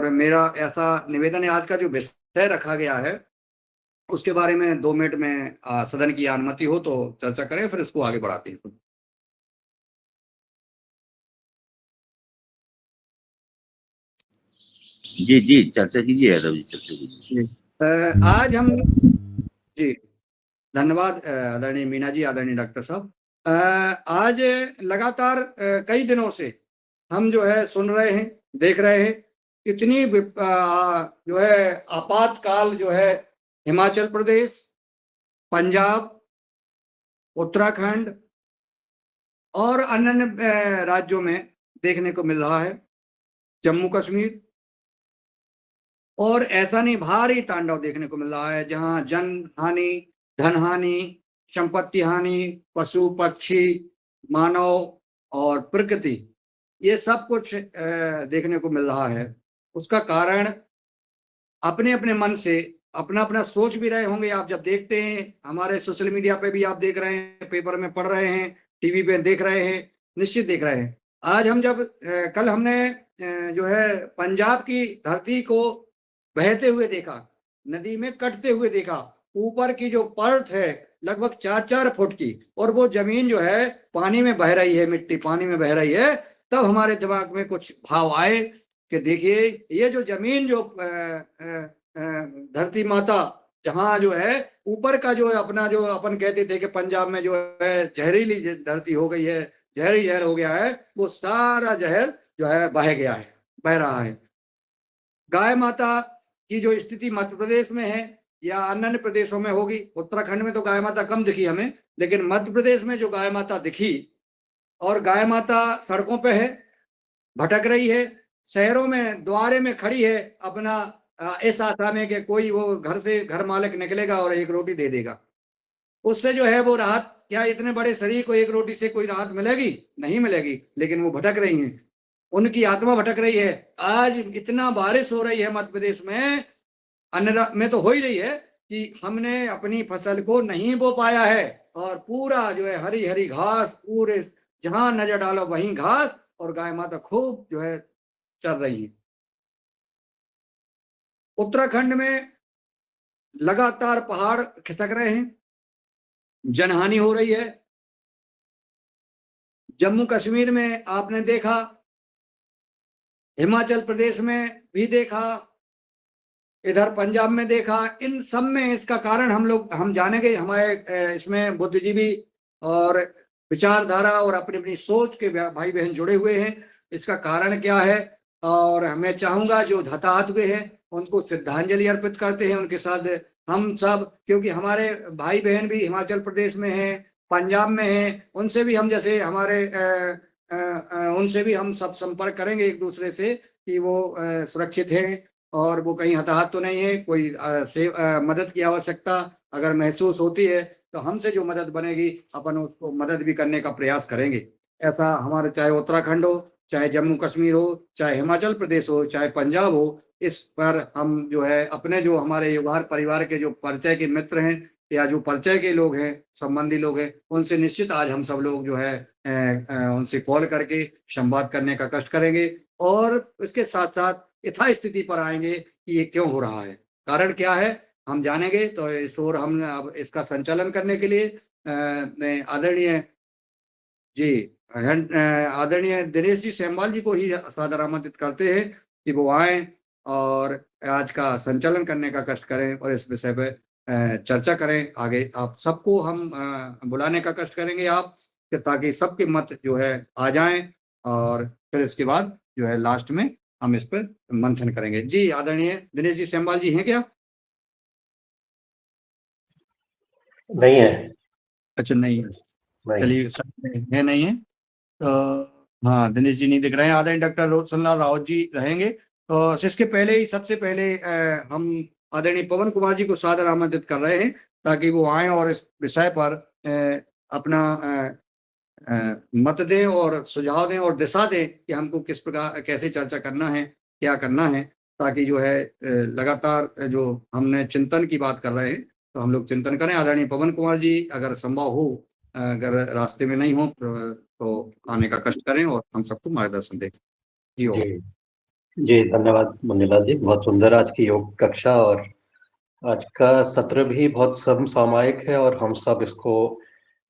और मेरा ऐसा निवेदन है, आज का जो विषय रखा गया है उसके बारे में 2 मिनट में सदन की अनुमति हो तो चर्चा करें, फिर इसको आगे बढ़ाते हैं। जी जी, चर्चा कीजिए यादव जी, चर्चा कीजिए। आज हम जी धन्यवाद आदरणीय मीना जी, आदरणीय डॉक्टर साहब। आज लगातार कई दिनों से हम जो है सुन रहे हैं, देख रहे हैं, इतनी जो है आपातकाल जो है हिमाचल प्रदेश, पंजाब, उत्तराखंड और अन्य राज्यों में देखने को मिल रहा है, जम्मू कश्मीर। और ऐसा नहीं, भारी तांडव देखने को मिल रहा है, जहां जन हानि, धन हानि, संपत्ति हानि, पशु पक्षी, मानव और प्रकृति, ये सब कुछ देखने को मिल रहा है। उसका कारण अपने अपने मन से अपना अपना सोच भी रहे होंगे। आप जब देखते हैं, हमारे सोशल मीडिया पे भी आप देख रहे हैं, पेपर में पढ़ रहे हैं, टीवी पे देख रहे हैं, निश्चित देख रहे हैं। आज हम जब कल हमने जो है पंजाब की धरती को बहते हुए देखा, नदी में कटते हुए देखा, ऊपर की जो परत है लगभग 4-4 फुट की, और वो जमीन जो है पानी में बह रही है, मिट्टी पानी में बह रही है, तब हमारे दिमाग में कुछ भाव आए कि देखिए ये जो जमीन जो धरती माता, जहां जो है ऊपर का जो है अपना, जो अपन कहते थे कि पंजाब में जो है जहरीली धरती हो गई है, जहरी जहर हो गया है, वो सारा जहर जो है बह गया है, बह रहा है। गाय माता की जो स्थिति मध्य प्रदेश में है या अन्य प्रदेशों में होगी, उत्तराखंड में तो गाय माता कम दिखी हमें, लेकिन मध्य प्रदेश में जो गाय माता दिखी, और गाय माता सड़कों पे है, भटक रही है, शहरों में द्वारे में खड़ी है, अपना इस आशा में कि कोई वो घर से घर मालिक निकलेगा और एक रोटी दे देगा। उससे जो है वो राहत, क्या इतने बड़े शरीर को एक रोटी से कोई राहत मिलेगी? नहीं मिलेगी, लेकिन वो भटक रही हैं, उनकी आत्मा भटक रही है। आज इतना बारिश हो रही है मध्य प्रदेश में, अन्य में तो हो ही रही है, कि हमने अपनी फसल को नहीं बो पाया है, और पूरा जो है हरी हरी घास, पूरे जहां नजर डालो वहीं घास, और गाय माता खूब जो है चल रही है। उत्तराखंड में लगातार पहाड़ खिसक रहे हैं, जनहानि हो रही है। जम्मू कश्मीर में आपने देखा, हिमाचल प्रदेश में भी देखा, इधर पंजाब में देखा, इन सब में इसका कारण हम जानेंगे। हमारे इसमें बुद्धिजीवी और विचारधारा और अपनी अपनी सोच के भाई बहन जुड़े हुए हैं। इसका कारण क्या है, और मैं चाहूंगा जो हताहत हुए हैं उनको श्रद्धांजलि अर्पित करते हैं उनके साथ हम सब, क्योंकि हमारे भाई बहन भी हिमाचल प्रदेश में हैं, पंजाब में हैं, उनसे भी हम, जैसे हमारे उनसे भी हम सब संपर्क करेंगे एक दूसरे से, कि वो सुरक्षित हैं और वो कहीं हताहत तो नहीं है। कोई मदद की आवश्यकता अगर महसूस होती है तो हमसे जो मदद बनेगी अपन उसको मदद भी करने का प्रयास करेंगे। ऐसा हमारे, चाहे उत्तराखंड हो, चाहे जम्मू कश्मीर हो, चाहे हिमाचल प्रदेश हो, चाहे पंजाब हो, इस पर हम जो है अपने जो हमारे युवार परिवार के जो परिचय के मित्र हैं या जो परिचय के लोग हैं, संबंधी लोग हैं, उनसे निश्चित आज हम सब लोग जो है उनसे कॉल करके संवाद करने का कष्ट करेंगे, और इसके साथ साथ यथा स्थिति पर आएंगे कि ये क्यों हो रहा है, कारण क्या है, हम जानेंगे। तो इस ओर हम अब इसका संचालन करने के लिए मैं आदरणीय जी आदरणीय दिनेश जी सेमवाल जी को ही सादर आमंत्रित करते हैं कि वो आए और आज का संचालन करने का कष्ट करें और इस विषय पे चर्चा करें। आगे आप सबको हम बुलाने का कष्ट करेंगे, आप, ताकि सबके मत जो है आ जाएं, और फिर इसके बाद जो है लास्ट में हम इस पर मंथन करेंगे। जी आदरणीय दिनेश जी सेमवाल जी हैं क्या? नहीं है। अच्छा, नहीं है, नहीं। चलिए है, नहीं है तो हाँ, दिनेश जी नहीं दिख रहे हैं। आदरणीय डॉक्टर सुनलाल राउत जी रहेंगे। तो इसके पहले ही, सबसे पहले हम आदरणीय पवन कुमार जी को सादर आमंत्रित कर रहे हैं, ताकि वो आए और इस विषय पर अपना मत दें और सुझाव दें और दिशा दें कि हमको किस प्रकार, कैसे चर्चा करना है, क्या करना है, ताकि जो है लगातार जो हमने चिंतन की बात कर रहे हैं तो हम लोग चिंतन करें। आदरणीय पवन कुमार जी अगर संभव हो, अगर रास्ते में नहीं हो तो आने का कष्ट करें और हम सबको मार्गदर्शन दें। जी जी। जी, धन्यवाद मुन्नीलाल जी। बहुत सुंदर आज की योग कक्षा, और आज का सत्र भी बहुत समसामयिक है और हम सब इसको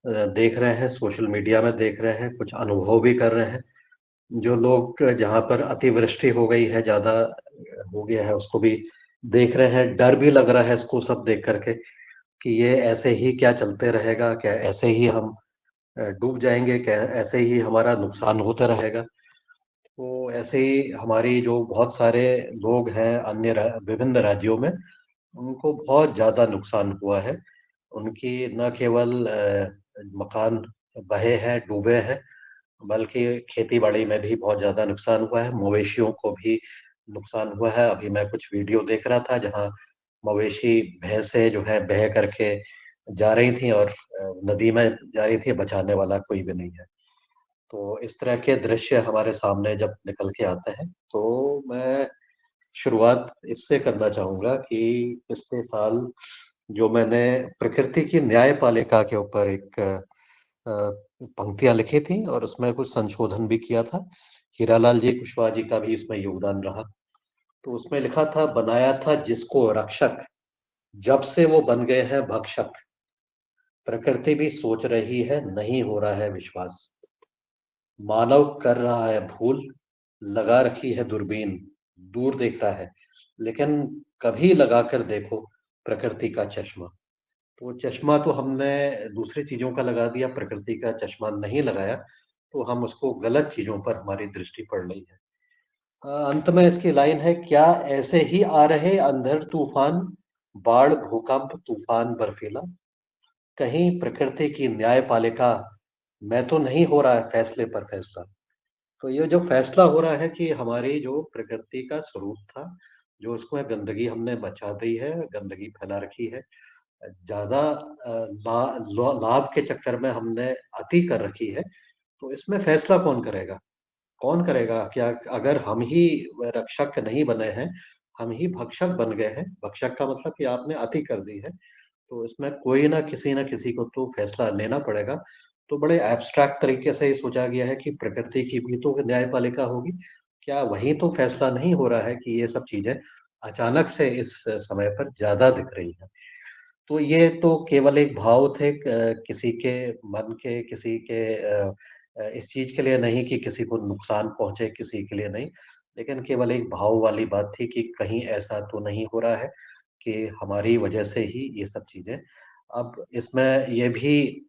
देख रहे हैं, सोशल मीडिया में देख रहे हैं, कुछ अनुभव भी कर रहे हैं। जो लोग जहाँ पर अतिवृष्टि हो गई है, ज़्यादा हो गया है, उसको भी देख रहे हैं। डर भी लग रहा है इसको सब देख कर के कि ये ऐसे ही क्या चलते रहेगा? क्या ऐसे ही हम डूब जाएँगे? क्या ऐसे ही हमारा नुकसान होता रहेगा? तो ऐसे ही हमारी जो बहुत सारे लोग हैं अन्य विभिन्न राज्यों में, उनको बहुत ज़्यादा नुकसान हुआ है। उनकी न केवल मकान बहे हैं, डूबे हैं, बल्कि खेती-बाड़ी में भी बहुत ज़्यादा नुकसान हुआ है, मवेशियों को भी नुकसान हुआ है। अभी मैं कुछ वीडियो देख रहा था जहाँ मवेशी, भैंसें जो हैं बह करके जा रही थीं और नदी में जा रही थी, बचाने वाला कोई भी नहीं है। तो इस तरह के दृश्य हमारे सामने जब निकल के आते हैं, तो मैं शुरुआत इससे करना चाहूँगा कि पिछले साल जो मैंने प्रकृति की न्यायपालिका के ऊपर एक पंक्तियाँ लिखी थी और उसमें कुछ संशोधन भी किया था। हीरालाल जी कुशवाहा जी का भी इसमें योगदान रहा। तो उसमें लिखा था, बनाया था जिसको रक्षक, जब से वो बन गए हैं भक्षक। प्रकृति भी सोच रही है, नहीं हो रहा है विश्वास। मानव कर रहा है भूल, लगा रखी है दूरबीन, दूर देख रहा है, लेकिन कभी लगा कर देखो प्रकृति का चश्मा। तो चश्मा तो हमने दूसरी चीज़ों का लगा दिया, प्रकृति का चश्मा नहीं लगाया, तो हम उसको गलत चीज़ों पर हमारी दृष्टि पड़ रही है। अंत में इसकी लाइन है, क्या ऐसे ही आ रहे अंधर तूफान, बाढ़, भूकंप, तूफान बर्फीला, कहीं प्रकृति की न्यायपालिका में तो नहीं हो रहा है फैसले पर फैसला। तो ये जो फैसला हो रहा है कि हमारी जो प्रकृति का स्वरूप था, जो उसमें गंदगी हमने मचा दी है, गंदगी फैला रखी है, ज़्यादा लाभ के चक्कर में हमने अति कर रखी है, तो इसमें फैसला कौन करेगा? कौन करेगा? क्या अगर हम ही रक्षक नहीं बने हैं, हम ही भक्षक बन गए हैं, भक्षक का मतलब कि आपने अति कर दी है, तो इसमें कोई ना किसी को तो फैसला लेना पड़ेगा। तो बड़े एब्स्ट्रैक्ट तरीके से ये सोचा गया है कि प्रकृति की भी तो न्यायपालिका होगी। क्या वही तो फैसला नहीं हो रहा है कि ये सब चीज़ें अचानक से इस समय पर ज़्यादा दिख रही हैं? तो ये तो केवल एक भाव थे, किसी के मन के, किसी के इस चीज़ के लिए नहीं कि किसी को नुकसान पहुँचे, किसी के लिए नहीं, लेकिन केवल एक भाव वाली बात थी कि कहीं ऐसा तो नहीं हो रहा है कि हमारी वजह से ही ये सब चीज़ें। अब इसमें ये भी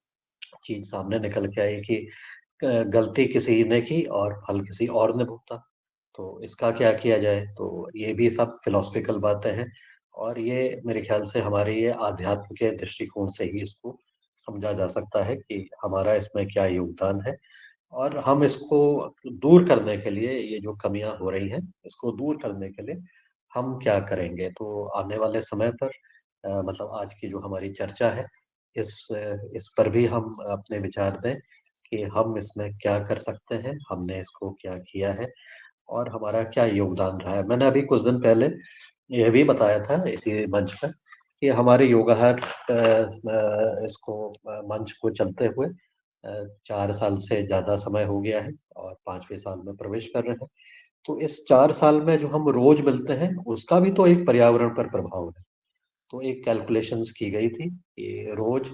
चीज़ सामने निकल के आई कि गलती किसी ने की और फल किसी और ने भुगता। तो इसका क्या किया जाए? तो ये भी सब फिलॉसफिकल बातें हैं और ये मेरे ख़्याल से हमारे ये आध्यात्म के दृष्टिकोण से ही इसको समझा जा सकता है कि हमारा इसमें क्या योगदान है और हम इसको दूर करने के लिए, ये जो कमियाँ हो रही हैं, इसको दूर करने के लिए हम क्या करेंगे? तो आने वाले समय पर मतलब आज की जो हमारी चर्चा है, इस पर भी हम अपने विचार दें कि हम इसमें क्या कर सकते हैं, हमने इसको क्या किया है और हमारा क्या योगदान रहा है। मैंने अभी कुछ दिन पहले ये भी बताया था इसी मंच पे कि हमारे योगाहर इसको मंच को चलते हुए 4 साल से ज़्यादा समय हो गया है और 5वें साल में प्रवेश कर रहे हैं। तो इस 4 साल में जो हम रोज़ मिलते हैं, उसका भी तो एक पर्यावरण पर प्रभाव है। तो एक कैलकुलेशंस की गई थी कि रोज़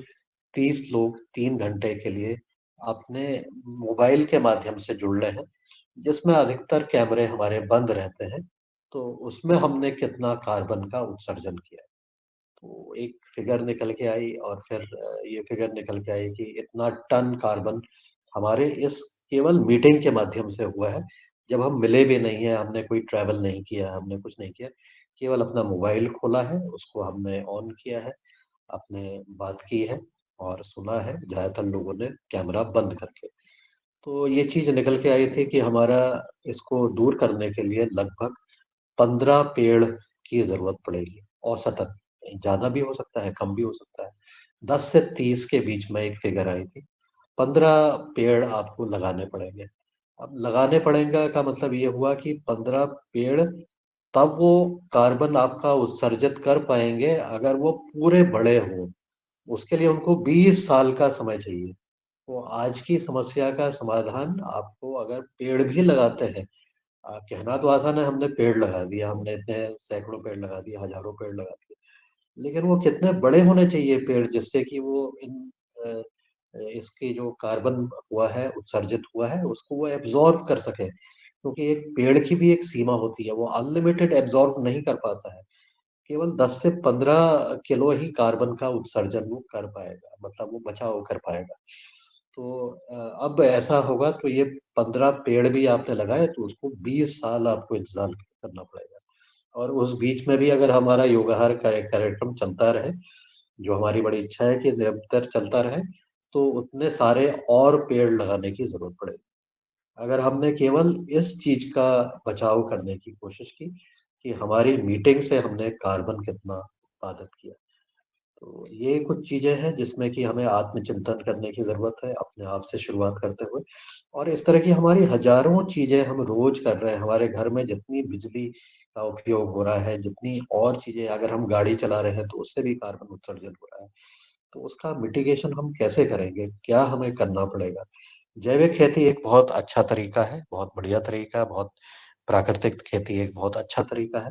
30 लोग 3 घंटे के लिए अपने मोबाइल के माध्यम से जुड़ रहे हैं, जिसमें अधिकतर कैमरे हमारे बंद रहते हैं, तो उसमें हमने कितना कार्बन का उत्सर्जन किया। तो एक फिगर निकल के आई और फिर ये फिगर निकल के आई कि इतना टन कार्बन हमारे इस केवल मीटिंग के माध्यम से हुआ है। जब हम मिले भी नहीं हैं, हमने कोई ट्रैवल नहीं किया, हमने कुछ नहीं किया, केवल अपना मोबाइल खोला है, उसको हमने ऑन किया है, आपने बात की है और सुना है, ज़्यादातर लोगों ने कैमरा बंद करके। तो ये चीज़ निकल के आई थी कि हमारा इसको दूर करने के लिए लगभग 15 पेड़ की ज़रूरत पड़ेगी औसतन। ज़्यादा भी हो सकता है, कम भी हो सकता है। 10 से 30 के बीच में एक फ़िगर आई थी। 15 पेड़ आपको लगाने पड़ेंगे। अब लगाने पड़ेंगे का मतलब ये हुआ कि 15 पेड़ तब वो कार्बन आपका उत्सर्जित कर पाएँगे अगर वो पूरे बड़े हों। उसके लिए उनको 20 साल का समय चाहिए। तो आज की समस्या का समाधान आपको अगर पेड़ भी लगाते हैं कहना तो आसान है, हमने पेड़ लगा दिया, हमने इतने सैकड़ों पेड़ लगा दिए, हजारों पेड़ लगा दिए, लेकिन वो कितने बड़े होने चाहिए पेड़, जिससे कि वो इसकी जो कार्बन हुआ है, उत्सर्जित हुआ है, उसको वो एब्जॉर्ब कर सके, क्योंकि एक पेड़ की भी एक सीमा होती है, वो अनलिमिटेड एब्जॉर्ब नहीं कर पाता है। केवल 10 से 15 किलो ही कार्बन का उत्सर्जन वो कर पाएगा, मतलब वो बचाव कर पाएगा। तो अब ऐसा होगा तो ये 15 पेड़ भी आपने लगाए तो उसको 20 साल आपको इंतज़ार करना पड़ेगा। और उस बीच में भी अगर हमारा योगाहार कार्यक्रम चलता रहे, जो हमारी बड़ी इच्छा है कि निरंतर चलता रहे, तो उतने सारे और पेड़ लगाने की ज़रूरत पड़ेगी। अगर हमने केवल इस चीज़ का बचाव करने की कोशिश की कि हमारी मीटिंग से हमने कार्बन कितना उत्पादित किया। तो ये कुछ चीज़ें हैं जिसमें कि हमें आत्मचिंतन करने की ज़रूरत है, अपने आप से शुरुआत करते हुए। और इस तरह की हमारी हज़ारों चीज़ें हम रोज़ कर रहे हैं, हमारे घर में जितनी बिजली का उपयोग हो रहा है, जितनी और चीज़ें, अगर हम गाड़ी चला रहे हैं तो उससे भी कार्बन उत्सर्जन हो रहा है। तो उसका मिटिगेशन हम कैसे करेंगे? क्या हमें करना पड़ेगा? जैविक खेती एक बहुत अच्छा तरीका है, बहुत बढ़िया तरीका है, बहुत प्राकृतिक खेती एक बहुत अच्छा तरीका है।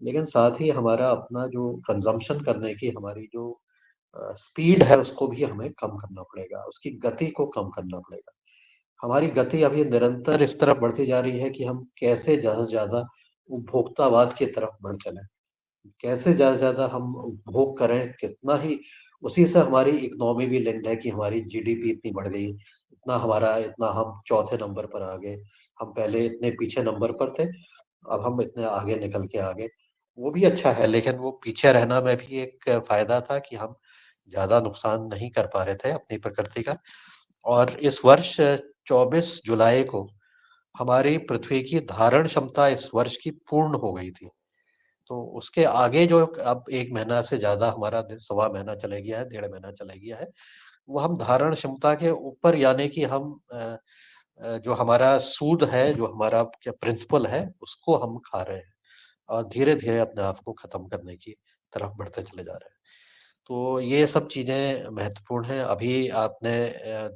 लेकिन साथ ही हमारा अपना जो कंज़म्पशन करने की हमारी जो स्पीड है, उसको भी हमें कम करना पड़ेगा, उसकी गति को कम करना पड़ेगा। हमारी गति अभी निरंतर इस तरफ बढ़ती जा रही है कि हम कैसे ज़्यादा से ज़्यादा उपभोक्तावाद की तरफ बढ़ चलें। कैसे ज़्यादा से ज़्यादा हम उपभोग करें, कितना ही, उसी से हमारी इकोनॉमी भी लिंक्ड है कि हमारी जीडीपी इतनी बढ़ गई, इतना हम चौथे नंबर पर आ गए। हम पहले इतने पीछे नंबर पर थे, अब हम इतने आगे निकल के आ गए। वो भी अच्छा है, लेकिन वो पीछे रहना में भी एक फ़ायदा था कि हम ज़्यादा नुकसान नहीं कर पा रहे थे अपनी प्रकृति का। और इस वर्ष 24 जुलाई को हमारी पृथ्वी की धारण क्षमता इस वर्ष की पूर्ण हो गई थी। तो उसके आगे जो अब 1 महीना से ज़्यादा हमारा सवा महीना चले गया है, डेढ़ महीना चला गया है, वो हम धारण क्षमता के ऊपर, यानी कि हम जो हमारा सूद है, जो हमारा क्या प्रिंसिपल है, उसको हम खा रहे हैं और धीरे-धीरे अपने आप को खत्म करने की तरफ बढ़ते चले जा रहे हैं। तो ये सब चीज़ें महत्वपूर्ण हैं। अभी आपने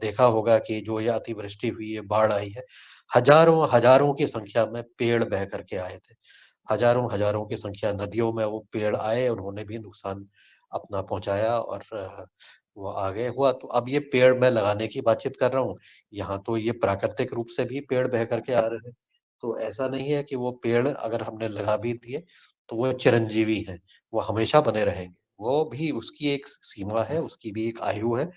देखा होगा कि जो ये अतिवृष्टि हुई है, बाढ़ आई है, हज़ारों की संख्या में पेड़ बह कर के आए थे। हज़ारों की संख्या नदियों में वो पेड़ आए, उन्होंने भी नुकसान अपना पहुँचाया और वो आगे हुआ। तो अब ये पेड़ मैं लगाने की बातचीत कर रहा हूँ, यहाँ तो ये प्राकृतिक रूप से भी पेड़ बह कर के आ रहे हैं। तो ऐसा नहीं है कि वो पेड़ अगर हमने लगा भी दिए, तो वो चिरंजीवी हैं, वो हमेशा बने रहेंगे। वो भी, उसकी एक सीमा है, उसकी भी एक आयु है।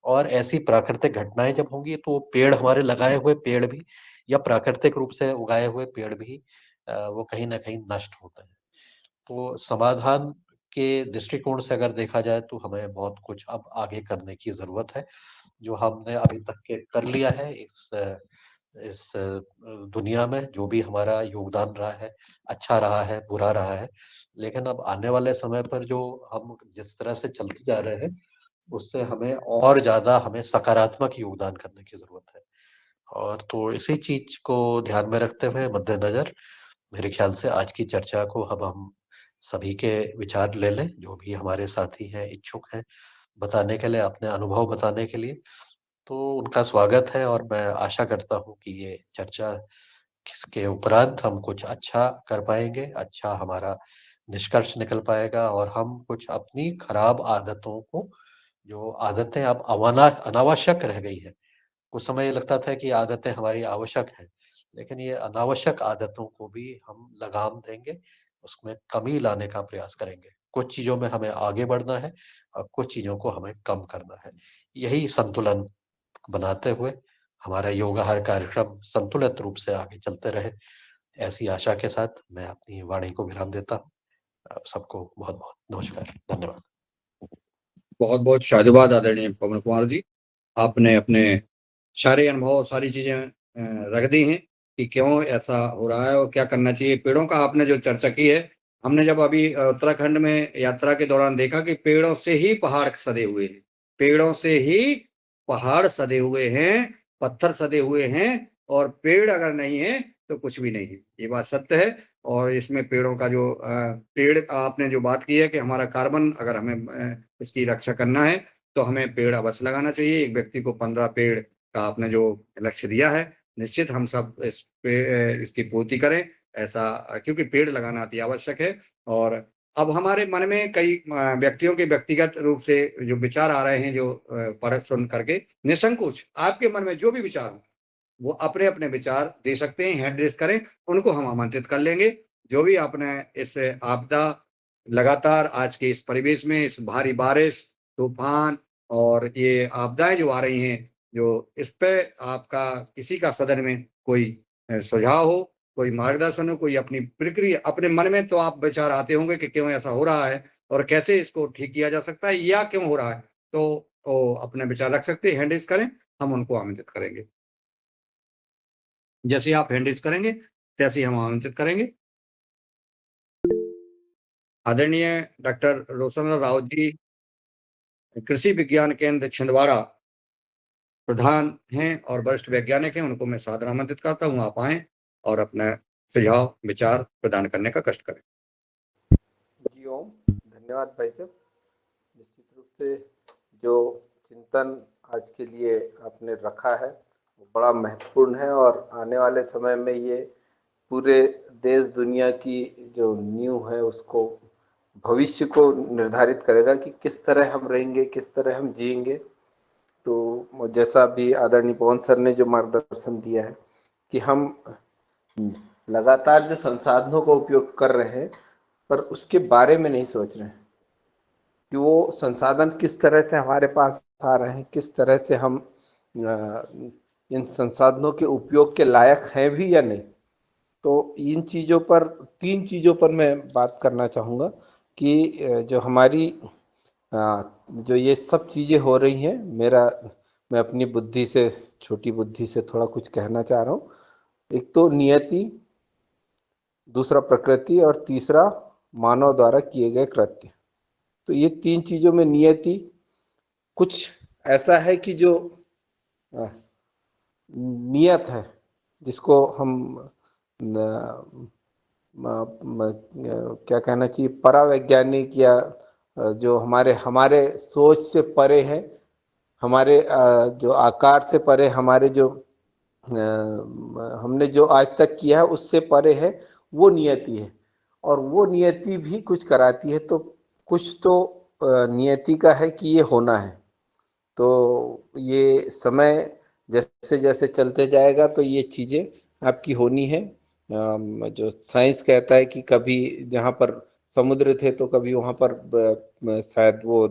और ऐसी प्राकृतिक घटनाएँ जब होंगी तो पेड़, हमारे लगाए हुए पेड़ भी या प्राकृतिक रूप से उगाए हुए पेड़ भी वो कहीं न कहीं नष्ट होते हैं। तो समाधान के दृष्टिकोण से अगर देखा जाए तो हमें बहुत कुछ अब आगे करने की ज़रूरत है। जो हमने अभी तक के कर लिया है इस दुनिया में, जो भी हमारा योगदान रहा है, अच्छा रहा है, बुरा रहा है। लेकिन अब आने वाले समय पर जो हम जिस तरह से चलते जा रहे हैं, उससे हमें सकारात्मक योगदान करने की ज़रूरत है। और तो इसी चीज़ को ध्यान में रखते हुए, मद्देनज़र, मेरे ख्याल से आज की चर्चा को अब हम सभी के विचार ले लें, जो भी हमारे साथी हैं, इच्छुक हैं बताने के लिए, अपने अनुभव बताने के लिए, तो उनका स्वागत है। और मैं आशा करता हूँ कि ये चर्चा किसके उपरांत हम कुछ अच्छा कर पाएँगे, अच्छा हमारा निष्कर्ष निकल पाएगा और हम कुछ अपनी खराब आदतों को, जो आदतें अब अनावश्यक रह गई हैं। कुछ समय ये लगता था कि आदतें हमारी आवश्यक हैं, लेकिन ये अनावश्यक आदतों को भी हम लगाम देंगे, उसमें कमी लाने का प्रयास करेंगे। कुछ चीज़ों में हमें आगे बढ़ना है और कुछ चीज़ों को हमें कम करना है। यही संतुलन बनाते हुए हमारा योगाहार कार्यक्रम संतुलित रूप से आगे चलते रहे, ऐसी आशा के साथ मैं अपनी वाणी को विराम देता हूँ। आप सबको बहुत-बहुत नमस्कार। धन्यवाद। बहुत-बहुत साधुवाद आदरणीय पवन कुमार जी। आपने अपने सारे अनुभव, सारी चीज़ें रख दी हैं कि क्यों ऐसा हो रहा है और क्या करना चाहिए। पेड़ों का आपने जो चर्चा की है, हमने जब अभी उत्तराखंड में यात्रा के दौरान देखा कि पेड़ों से ही पहाड़ सधे हुए हैं, पेड़ों से ही पहाड़ सधे हुए हैं, पत्थर सधे हुए हैं और पेड़ अगर नहीं है, तो कुछ भी नहीं है। ये बात सत्य है और इसमें पेड़ों का जो पेड़ आपने जो बात की है कि हमारा कार्बन अगर हमें इसकी रक्षा करना है, तो हमें पेड़ अवश्य लगाना चाहिए। एक व्यक्ति को 15 पेड़ का आपने जो लक्ष्य दिया है, निश्चित हम सब इस पे इसकी पूर्ति करें, ऐसा क्योंकि पेड़ लगाना अति आवश्यक है। और अब हमारे मन में कई व्यक्तियों के व्यक्तिगत रूप से जो विचार आ रहे हैं, जो परख सुन करके निसंकोच आपके मन में जो भी विचार हो, वो अपने-अपने विचार दे सकते हैं, हैंड रेज़ करें, उनको हम आमंत्रित कर लेंगे। जो भी आपने इस आपदा लगातार आज के इस परिवेश में, इस भारी बारिश, तूफ़ान और ये आपदाएँ जो आ रही हैं, जो इस पे आपका किसी का सदन में कोई सुझाव हो, कोई मार्गदर्शन हो, कोई अपनी प्रक्रिया अपने मन में तो आप विचार आते होंगे कि क्यों ऐसा हो रहा है और कैसे इसको ठीक किया जा सकता है या क्यों हो रहा है? तो अपने विचार रख सकते हैं, हैंड रेज़ करें, हम उनको आमंत्रित करेंगे। जैसे ही आप हैंड रेज़ करेंगे, तैसे ही हम आमंत्रित करेंगे। आदरणीय डॉक्टर रोशनलाल राउत जी, कृषि विज्ञान केंद्र छिंदवाड़ा प्रधान हैं और वरिष्ठ वैज्ञानिक हैं, उनको मैं सादर आमंत्रित करता हूँ, आप आएँ और अपना सुझाव, विचार प्रदान करने का कष्ट करें। जी ओम, धन्यवाद भाई साहब। निश्चित रूप से जो चिंतन आज के लिए आपने रखा है वो बड़ा महत्वपूर्ण है और आने वाले समय में ये पूरे देश दुनिया की जो नींव है उसको, भविष्य को निर्धारित करेगा कि किस तरह हम रहेंगे, किस तरह हम जिएंगे। तो जैसा भी आदरणीय पवन सर ने जो मार्गदर्शन दिया है कि हम लगातार जो संसाधनों का उपयोग कर रहे हैं पर उसके बारे में नहीं सोच रहे हैं कि वो संसाधन किस तरह से हमारे पास आ रहे हैं, किस तरह से हम इन संसाधनों के उपयोग के लायक हैं भी या नहीं। तो इन चीज़ों पर, 3 चीज़ों पर मैं बात करना चाहूँगा कि जो हमारी जो ये सब चीज़ें हो रही हैं, मैं अपनी बुद्धि से, छोटी बुद्धि से थोड़ा कुछ कहना चाह रहा हूँ। एक तो नियति, दूसरा प्रकृति और तीसरा मानव द्वारा किए गए कृत्य। तो ये 3 चीज़ों में नियति कुछ ऐसा है कि जो नियत है, जिसको हम क्या कहना चाहिए, परावैज्ञानिक या जो हमारे सोच से परे है, हमारे जो आकार से परे, हमारे जो हमने जो आज तक किया है उससे परे है, वो नियति है। और वो नियति भी कुछ कराती है। तो कुछ तो नियति का है कि ये होना है। तो ये समय जैसे जैसे चलते जाएगा तो ये चीज़ें आपकी होनी है। जो साइंस कहता है कि कभी जहाँ पर समुद्र थे तो कभी वहाँ पर शायद वो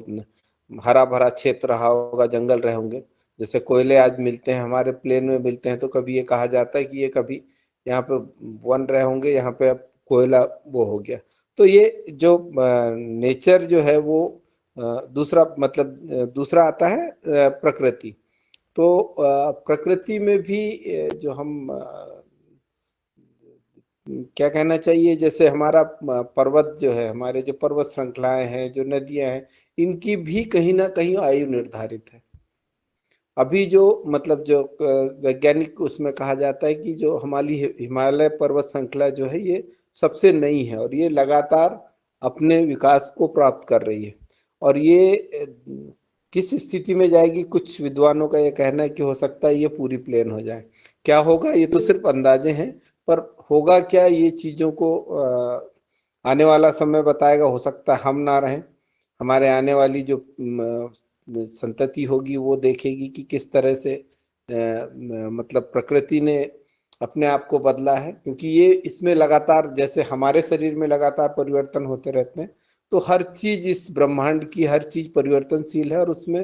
हरा भरा क्षेत्र रहा होगा, जंगल रहे होंगे। जैसे कोयले आज मिलते हैं, हमारे प्लेन में मिलते हैं, तो कभी ये कहा जाता है कि ये कभी यहाँ पे वन रहे होंगे, यहाँ पे अब कोयला वो हो गया। तो ये जो नेचर जो है वो दूसरा मतलब दूसरा आता है प्रकृति। तो प्रकृति में भी जो हम क्या कहना चाहिए, जैसे हमारा पर्वत जो है, हमारे जो पर्वत श्रृंखलाएं हैं, जो नदियां हैं, इनकी भी कहीं ना कहीं आयु निर्धारित है। अभी जो मतलब जो वैज्ञानिक उसमें कहा जाता है कि जो हमारी हिमालय पर्वत श्रृंखला जो है ये सबसे नई है और ये लगातार अपने विकास को प्राप्त कर रही है। और ये किस स्थिति में जाएगी, कुछ विद्वानों का ये कहना है कि हो सकता है ये पूरी प्लेन हो जाए। क्या होगा ये तो सिर्फ अंदाजे हैं, पर होगा क्या ये चीज़ों को आने वाला समय बताएगा। हो सकता है हम ना रहें, हमारे आने वाली जो संतति होगी वो देखेगी कि किस तरह से मतलब प्रकृति ने अपने आप को बदला है। क्योंकि ये इसमें लगातार, जैसे हमारे शरीर में लगातार परिवर्तन होते रहते हैं, तो हर चीज इस ब्रह्मांड की हर चीज परिवर्तनशील है और उसमें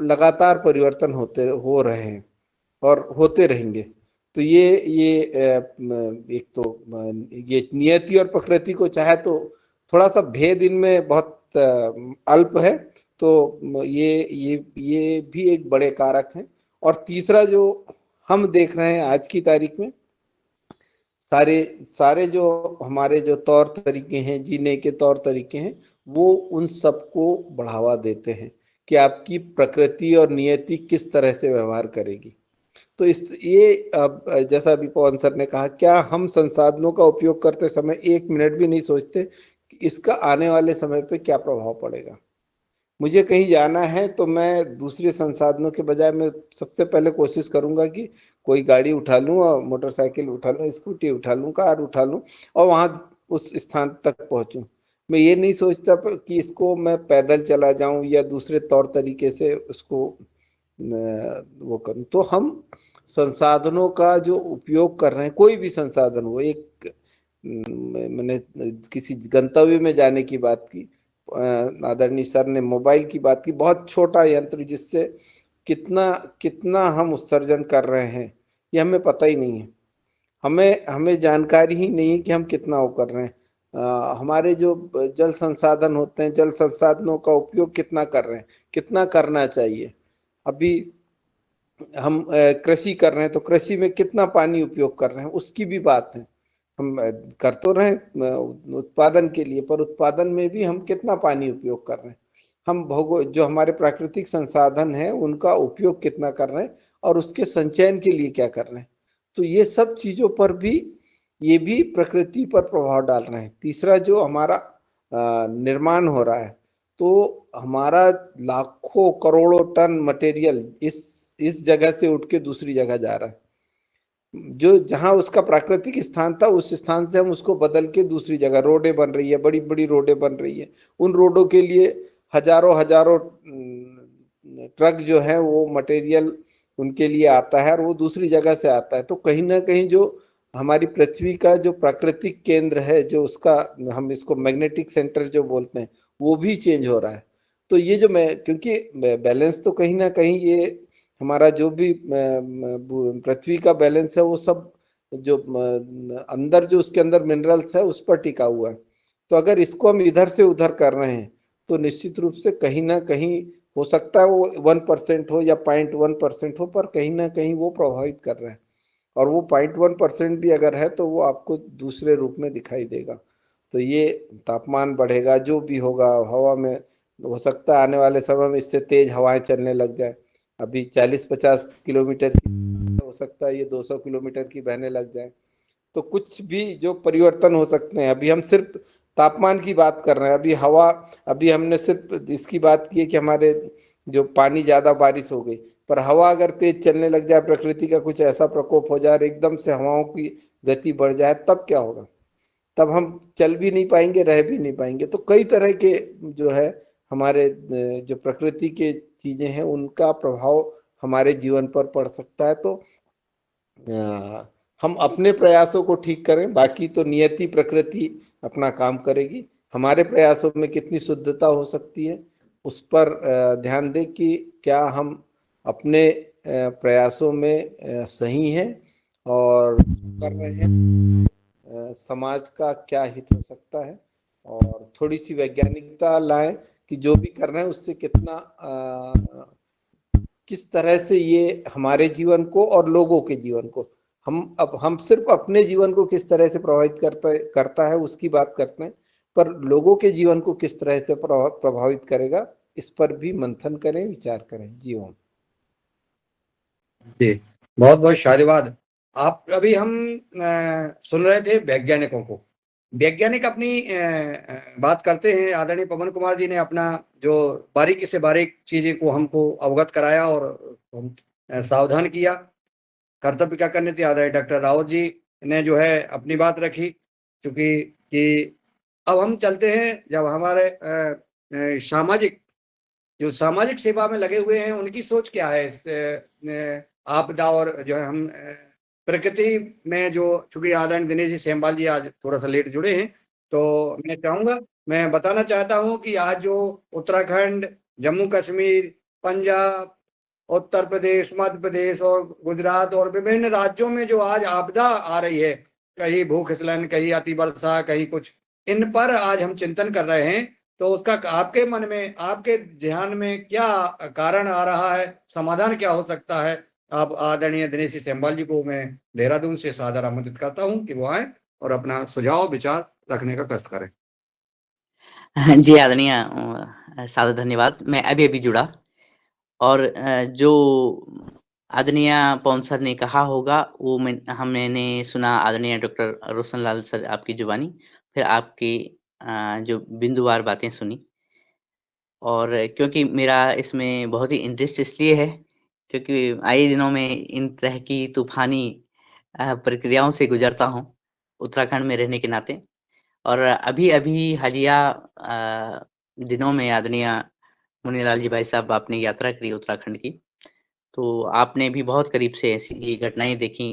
लगातार परिवर्तन हो रहे हैं और होते रहेंगे। तो ये एक तो ये नियति और प्रकृति को चाहे तो थोड़ा सा भेद इनमें बहुत अल्प है, तो ये भी एक बड़े कारक हैं। और तीसरा जो हम देख रहे हैं आज की तारीख में, सारे जो हमारे जो तौर तरीके हैं, जीने के तौर तरीके हैं, वो उन सबको बढ़ावा देते हैं कि आपकी प्रकृति और नियति किस तरह से व्यवहार करेगी। तो ये अब जैसा अभी पवन सर ने कहा, क्या हम संसाधनों का उपयोग करते समय 1 मिनट भी नहीं सोचते कि इसका आने वाले समय पे क्या प्रभाव पड़ेगा। मुझे कहीं जाना है तो मैं दूसरे संसाधनों के बजाय मैं सबसे पहले कोशिश करूंगा कि कोई गाड़ी उठा लूं, और मोटरसाइकिल उठा लूं, स्कूटी उठा लूं, कार उठा लूं, और वहां उस स्थान तक पहुंचूं। मैं ये नहीं सोचता कि इसको मैं पैदल चला जाऊं या दूसरे तौर तरीके से उसको वो करूं। तो हम संसाधनों का जो उपयोग कर रहे हैं, कोई भी संसाधन हो, एक मैंने किसी गंतव्य में जाने की बात की, आदरणीय सर ने मोबाइल की बात की, बहुत छोटा यंत्र जिससे कितना कितना हम उत्सर्जन कर रहे हैं ये हमें पता ही नहीं है। हमें जानकारी ही नहीं है कि हम कितना वो कर रहे हैं। हमारे जो जल संसाधन होते हैं, जल संसाधनों का उपयोग कितना कर रहे हैं, कितना करना चाहिए। अभी हम कृषि कर रहे हैं तो कृषि में कितना पानी उपयोग कर रहे हैं उसकी भी बात है। हम कर तो रहे हैं उत्पादन के लिए, पर उत्पादन में भी हम कितना पानी उपयोग कर रहे हैं। हम जो हमारे प्राकृतिक संसाधन है उनका उपयोग कितना कर रहे हैं और उसके संचयन के लिए क्या कर रहे हैं। तो ये सब चीजों पर भी ये भी प्रकृति पर प्रभाव डाल रहे हैं। तीसरा जो हमारा निर्माण हो रहा है, तो हमारा लाखों करोड़ों टन मटेरियल इस जगह से उठ के दूसरी जगह जा रहा है। जो जहां उसका प्राकृतिक स्थान था उस स्थान से हम उसको बदल के दूसरी जगह, रोडें बन रही है, बड़ी बड़ी रोडें बन रही है, उन रोडों के लिए हजारों हजारों ट्रक जो है वो मटेरियल उनके लिए आता है और वो दूसरी जगह से आता है। तो कहीं ना कहीं जो हमारी पृथ्वी का जो प्राकृतिक केंद्र है, जो उसका हम इसको मैग्नेटिक सेंटर जो बोलते हैं, वो भी चेंज हो रहा है। तो ये जो मैं, क्योंकि बैलेंस तो कहीं ना कहीं ये हमारा जो भी पृथ्वी का बैलेंस है वो सब जो अंदर जो उसके अंदर मिनरल्स है उस पर टिका हुआ है। तो अगर इसको हम इधर से उधर कर रहे हैं तो निश्चित रूप से कहीं ना कहीं हो सकता है वो 1% हो या 0.1% हो, पर कहीं ना कहीं वो प्रभावित कर रहा है। और वो 0.1% भी अगर है तो वो आपको दूसरे रूप में दिखाई देगा। तो ये तापमान बढ़ेगा, जो भी होगा हवा में, हो सकता है आने वाले समय में इससे तेज हवाएं चलने लग जाए। अभी 40-50 किलोमीटर की हो सकता है ये 200 किलोमीटर की बहने लग जाए। तो कुछ भी जो परिवर्तन हो सकते हैं। अभी हम सिर्फ तापमान की बात कर रहे हैं, अभी हवा, अभी हमने सिर्फ इसकी बात की है कि हमारे जो पानी ज्यादा बारिश हो गई, पर हवा अगर तेज चलने लग जाए, प्रकृति का कुछ ऐसा प्रकोप हो जाए, एकदम से हवाओं की गति बढ़ जाए, तब क्या होगा? तब हम चल भी नहीं पाएंगे, रह भी नहीं पाएंगे। तो कई तरह के जो है हमारे जो प्रकृति के चीजें हैं उनका प्रभाव हमारे जीवन पर पड़ सकता है। तो हम अपने प्रयासों को ठीक करें, बाकी तो नियति प्रकृति अपना काम करेगी। हमारे प्रयासों में कितनी शुद्धता हो सकती है उस पर ध्यान दें कि क्या हम अपने प्रयासों में सही हैं और कर रहे हैं, समाज का क्या हित हो सकता है, और थोड़ी सी वैज्ञानिकता लाएं कि जो भी कर रहे हैं उससे कितना किस तरह से ये हमारे जीवन को और लोगों के जीवन को, हम सिर्फ अपने जीवन को किस तरह से प्रभावित करता है उसकी बात करते हैं, पर लोगों के जीवन को किस तरह से प्रभावित करेगा इस पर भी मंथन करें, विचार करें। जी ओम। जी, बहुत बहुत शालिवाद। आप अभी हम सुन रहे थे वैज्ञानिकों को। वैज्ञानिक अपनी बात करते हैं। आदरणीय पवन कुमार जी ने अपना जो बारीकी से बारीक चीजें को हमको अवगत कराया और सावधान किया। कर्तव्य क्या करने थे, आदरणीय डॉक्टर रावत जी ने जो है अपनी बात रखी। क्योंकि कि अब हम चलते हैं, जब हमारे सामाजिक जो सामाजिक सेवा में लगे हुए हैं उनकी सोच क्या है इस आपदा और जो है हम प्रकृति में जो, चूंकि आदरणीय दिनेश जी सेमवाल जी आज थोड़ा सा लेट जुड़े हैं, तो मैं चाहूंगा, मैं बताना चाहता हूं कि आज जो उत्तराखंड, जम्मू कश्मीर, पंजाब, उत्तर प्रदेश, मध्य प्रदेश और गुजरात और विभिन्न राज्यों में जो आज आपदा आ रही है, कहीं भूस्खलन, कहीं अतिवर्षा, कहीं कुछ, इन पर आज हम चिंतन कर रहे हैं। तो उसका आपके मन में, आपके ध्यान में क्या कारण आ रहा है, समाधान क्या हो सकता है? आप आदरणीय दिनेश सेमवाल जी को मैं देहरादून से सादर आमंत्रित करता हूं कि वो आए और अपना सुझाव विचार रखने का कष्ट करें। जी आदरणीय सादर धन्यवाद। मैं अभी जुड़ा, और जो आदरणीय पवन सर ने कहा होगा वो मैंने सुना आदरणीय डॉक्टर रोशन लाल सर आपकी जुबानी, फिर आपकी जो बिंदुवार बातें सुनी। और क्योंकि मेरा इसमें बहुत ही इंटरेस्ट इसलिए है क्योंकि आए दिनों में इन तरह की तूफ़ानी प्रक्रियाओं से गुज़रता हूँ, उत्तराखंड में रहने के नाते। और अभी-अभी हालिया दिनों में आदरणीय मुन्नीलाल जी भाई साहब आपने यात्रा करी उत्तराखंड की, तो आपने भी बहुत करीब से ऐसी ये घटनाएँ देखी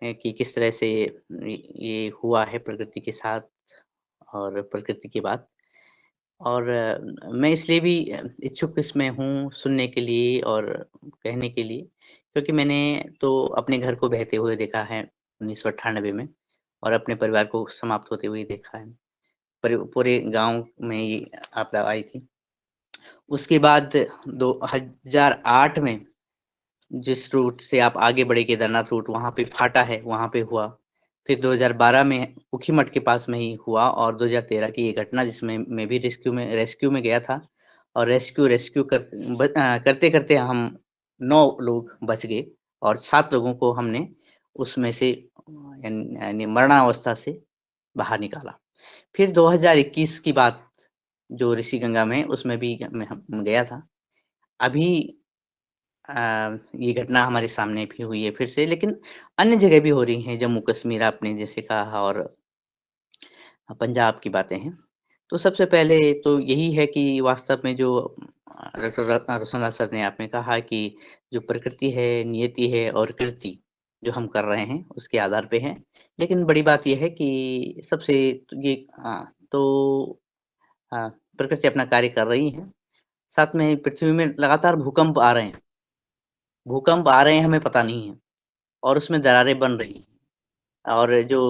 कि किस तरह से ये हुआ है प्रकृति के साथ और प्रकृति की बात। और मैं इसलिए भी इच्छुक इसमें हूँ सुनने के लिए और कहने के लिए, क्योंकि मैंने तो अपने घर को बहते हुए देखा है 1998 में और अपने परिवार को समाप्त होते हुए देखा है। पूरे गाँव में ये आपदा आई थी। उसके बाद 2008 में जिस रूट से आप आगे बढ़े केदारनाथ रूट वहाँ पे फाटा है, वहाँ पे हुआ। फिर 2012 में ऊखीमठ के पास में ही हुआ और 2013 की ये घटना जिसमें मैं भी रेस्क्यू में गया था और रेस्क्यू करते-करते हम 9 लोग बच गए और 7 लोगों को हमने उसमें से यानी मरणावस्था से बाहर निकाला। फिर 2021 की बात जो ऋषिगंगा में उसमें भी हम गया था। अभी ये घटना हमारे सामने भी हुई है फिर से, लेकिन अन्य जगह भी हो रही हैं, जम्मू-कश्मीर आपने जैसे कहा और पंजाब की बातें हैं। तो सबसे पहले तो यही है कि वास्तव में जो डॉक्टर रोशनलाल सर ने आपने कहा कि जो प्रकृति है, नियति है और कृति जो हम कर रहे हैं, उसके आधार पे है। लेकिन बड़ी बात ये है कि सबसे ये तो प्रकृति अपना कार्य कर रही है। साथ में पृथ्वी में लगातार भूकंप आ रहे हैं। भूकंप आ रहे हैं हमें पता नहीं है और उसमें दरारें बन रही हैं और जो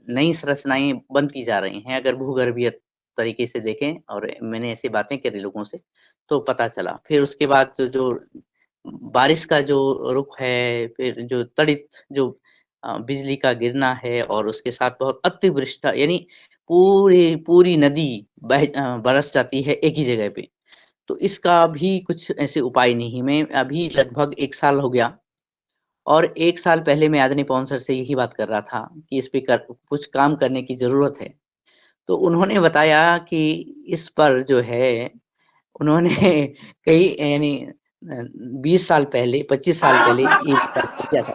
नई संरचनाएँ बनती जा रही हैं अगर भूगर्भीय तरीके से देखें और मैंने ऐसी बातें करी लोगों से, तो पता चला। फिर उसके बाद जो बारिश का जो रुख है, फिर जो तड़ित जो बिजली का गिरना है और उसके साथ बहुत अतिवृष्टि यानी पूरी नदी बरस जाती है एक ही जगह पे। तो इसका भी कुछ ऐसे उपाय नहीं। मैं अभी लगभग 1 साल हो गया और 1 साल पहले मैं आदरणीय पवन सर से यही बात कर रहा था कि इस पे कुछ काम करने की ज़रूरत है। तो उन्होंने बताया कि इस पर जो है उन्होंने कई यानी 20 साल पहले, 25 साल पहले ये विचार किया था।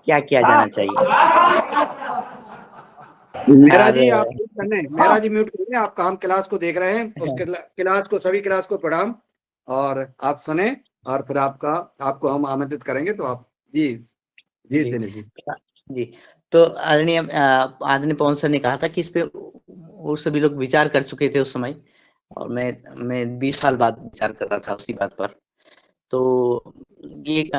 क्या किया जाना चाहिए? मेरा और जी आप म्यूट कर लें, मेरा जी म्यूट कर लें, आप काम क्लास को देख रहे हैं, उस क्लास को सभी क्लास को प्रणाम और आप सुने और फिर आपको हम आमंत्रित करेंगे तो आप जी दिनेश जी। जी, तो आदरणीय पवन सर ने कहा था कि इस पे वो सभी लोग विचार कर चुके थे उस समय और मैं 20 साल बाद विचार कर रहा था उसी बात पर। तो ये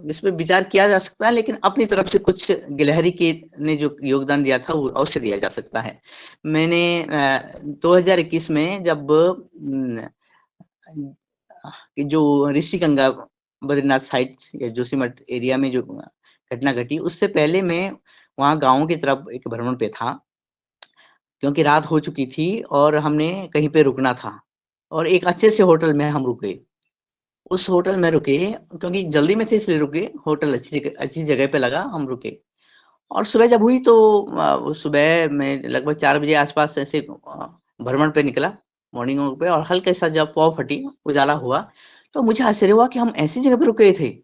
इस पे विचार किया जा सकता है लेकिन अपनी तरफ से कुछ गिलहरी के ने जो योगदान दिया था वो अवश्य दिया जा सकता है। मैंने 2021 में जब जो ऋषिगंगा बद्रीनाथ साइड या जोशीमठ एरिया में जो घटना घटी उससे पहले मैं वहाँ गाँव की तरफ एक भ्रमण पे था। क्योंकि रात हो चुकी थी और हमने कहीं पे रुकना था और एक अच्छे से होटल में हम रुके। उस होटल में रुके क्योंकि जल्दी में थे इसलिए रुके, होटल अच्छी जगह पे लगा हम रुके। और सुबह जब हुई तो सुबह में लगभग 4 बजे आस-पास ऐसे भ्रमण पे निकला, मॉर्निंग वॉक पे और हल्का सा जब पौ फटी, उजाला हुआ, तो मुझे आश्चर्य हुआ कि हम ऐसी जगह पे रुके थे।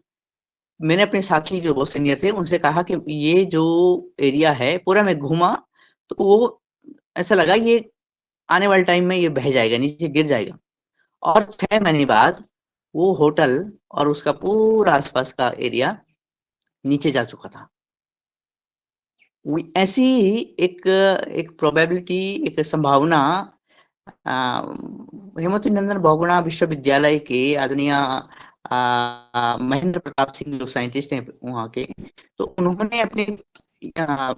मैंने अपने साथी जो बहुत सीनियर थे उनसे कहा कि ये जो एरिया है पूरा मैं घूमा, तो वो ऐसा लगा ये आने वाले टाइम में ये बह जाएगा, नीचे गिर जाएगा। और 6 महीने बाद वो होटल और उसका पूरा आस-पास का एरिया नीचे जा चुका था। ऐसी ही एक प्रोबेबिलिटी एक संभावना हेमवती नंदन बहुगुणा विश्वविद्यालय के आदरणीय महेंद्र प्रताप सिंह जो साइंटिस्ट हैं वहाँ के, तो उन्होंने अपने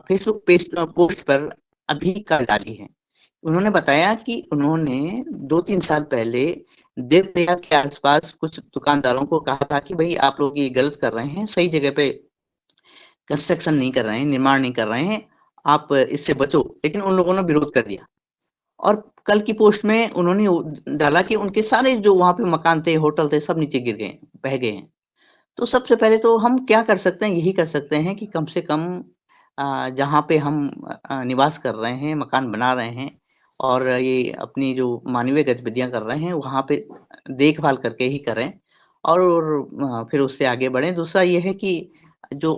फेसबुक पेज पोस्ट पर अभी कल डाली है। उन्होंने बताया कि उन्होंने 2-3 साल पहले देवप्रयाग के आसपास कुछ दुकानदारों को कहा था कि भाई आप लोग ये गलत कर रहे हैं, सही जगह पे कंस्ट्रक्शन नहीं कर रहे हैं, निर्माण नहीं कर रहे हैं, आप इससे बचो। लेकिन उन लोगों ने विरोध कर दिया और कल की पोस्ट में उन्होंने डाला कि उनके सारे जो वहाँ पे मकान थे, होटल थे, सब नीचे गिर गए, बह गए हैं। तो सबसे पहले तो हम क्या कर सकते हैं, यही कर सकते हैं कि कम से कम जहाँ पे हम निवास कर रहे हैं, मकान बना रहे हैं, और ये अपनी जो मानवीय गतिविधियाँ कर रहे हैं, वहाँ पे देखभाल करके ही करें और फिर उससे आगे बढ़ें। दूसरा ये है कि जो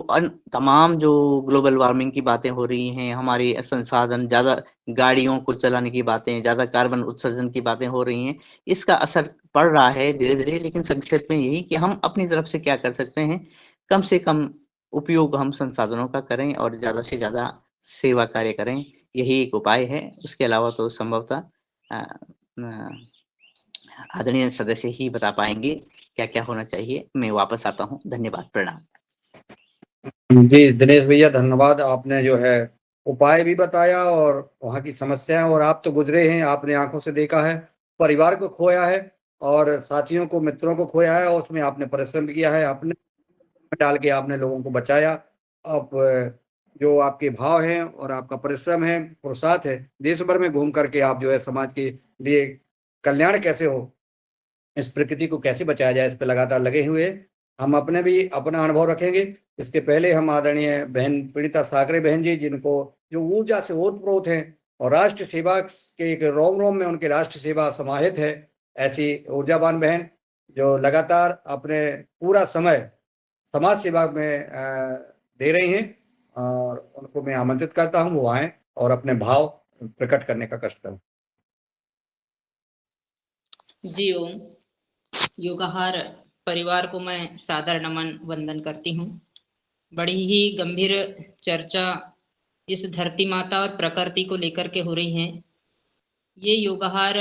तमाम जो ग्लोबल वार्मिंग की बातें हो रही हैं, हमारे संसाधन ज़्यादा गाड़ियों को चलाने की बातें, ज़्यादा कार्बन उत्सर्जन की बातें हो रही हैं, इसका असर पड़ रहा है धीरे-धीरे। लेकिन संक्षेप में यही कि हम अपनी तरफ से क्या कर सकते हैं, कम से कम उपयोग हम संसाधनों का करें और ज़्यादा से ज़्यादा सेवा कार्य करें, यही एक उपाय है। उसके अलावा तो संभवतः आदरणीय सदस्य ही बता पाएँगे क्या-क्या होना चाहिए। मैं वापस आता हूँ। धन्यवाद, प्रणाम। जी, दिनेश भैया धन्यवाद। आपने जो है उपाय भी बताया और वहाँ की समस्याएं, और आप तो गुजरे हैं, आपने आंखों से देखा है, परिवार को खोया है और साथियों को, मित्रों को खोया है, और उसमें आपने परिश्रम भी किया है, आपने डाल के आपने लोगों को बचाया। अब जो आपके भाव हैं और आपका परिश्रम है, पुरुषार्थ है, देश भर में घूम करके आप जो है समाज के लिए कल्याण कैसे हो, इस प्रकृति को कैसे बचाया जाए, इस पे लगातार लगे हुए हैं। हम अपने भी अपना अनुभव रखेंगे। इसके पहले हम आदरणीय बहन पीड़िता साकरे बहन जी, जिनको जो ऊर्जा से ओतप्रोत हैं और राष्ट्र सेवा के एक रोम-रोम में उनकी राष्ट्र सेवा समाहित है, ऐसी ऊर्जावान बहन जो लगातार अपने पूरा समय समाज सेवा में दे रही हैं, और उनको मैं आमंत्रित करता हूँ, वो आएँ और अपने भाव प्रकट करने का कष्ट करें। जी ओम। योगाहार परिवार को मैं सादर नमन वंदन करती हूँ। बड़ी ही गंभीर चर्चा इस धरती माता और प्रकृति को लेकर के हो रही है। ये योगाहार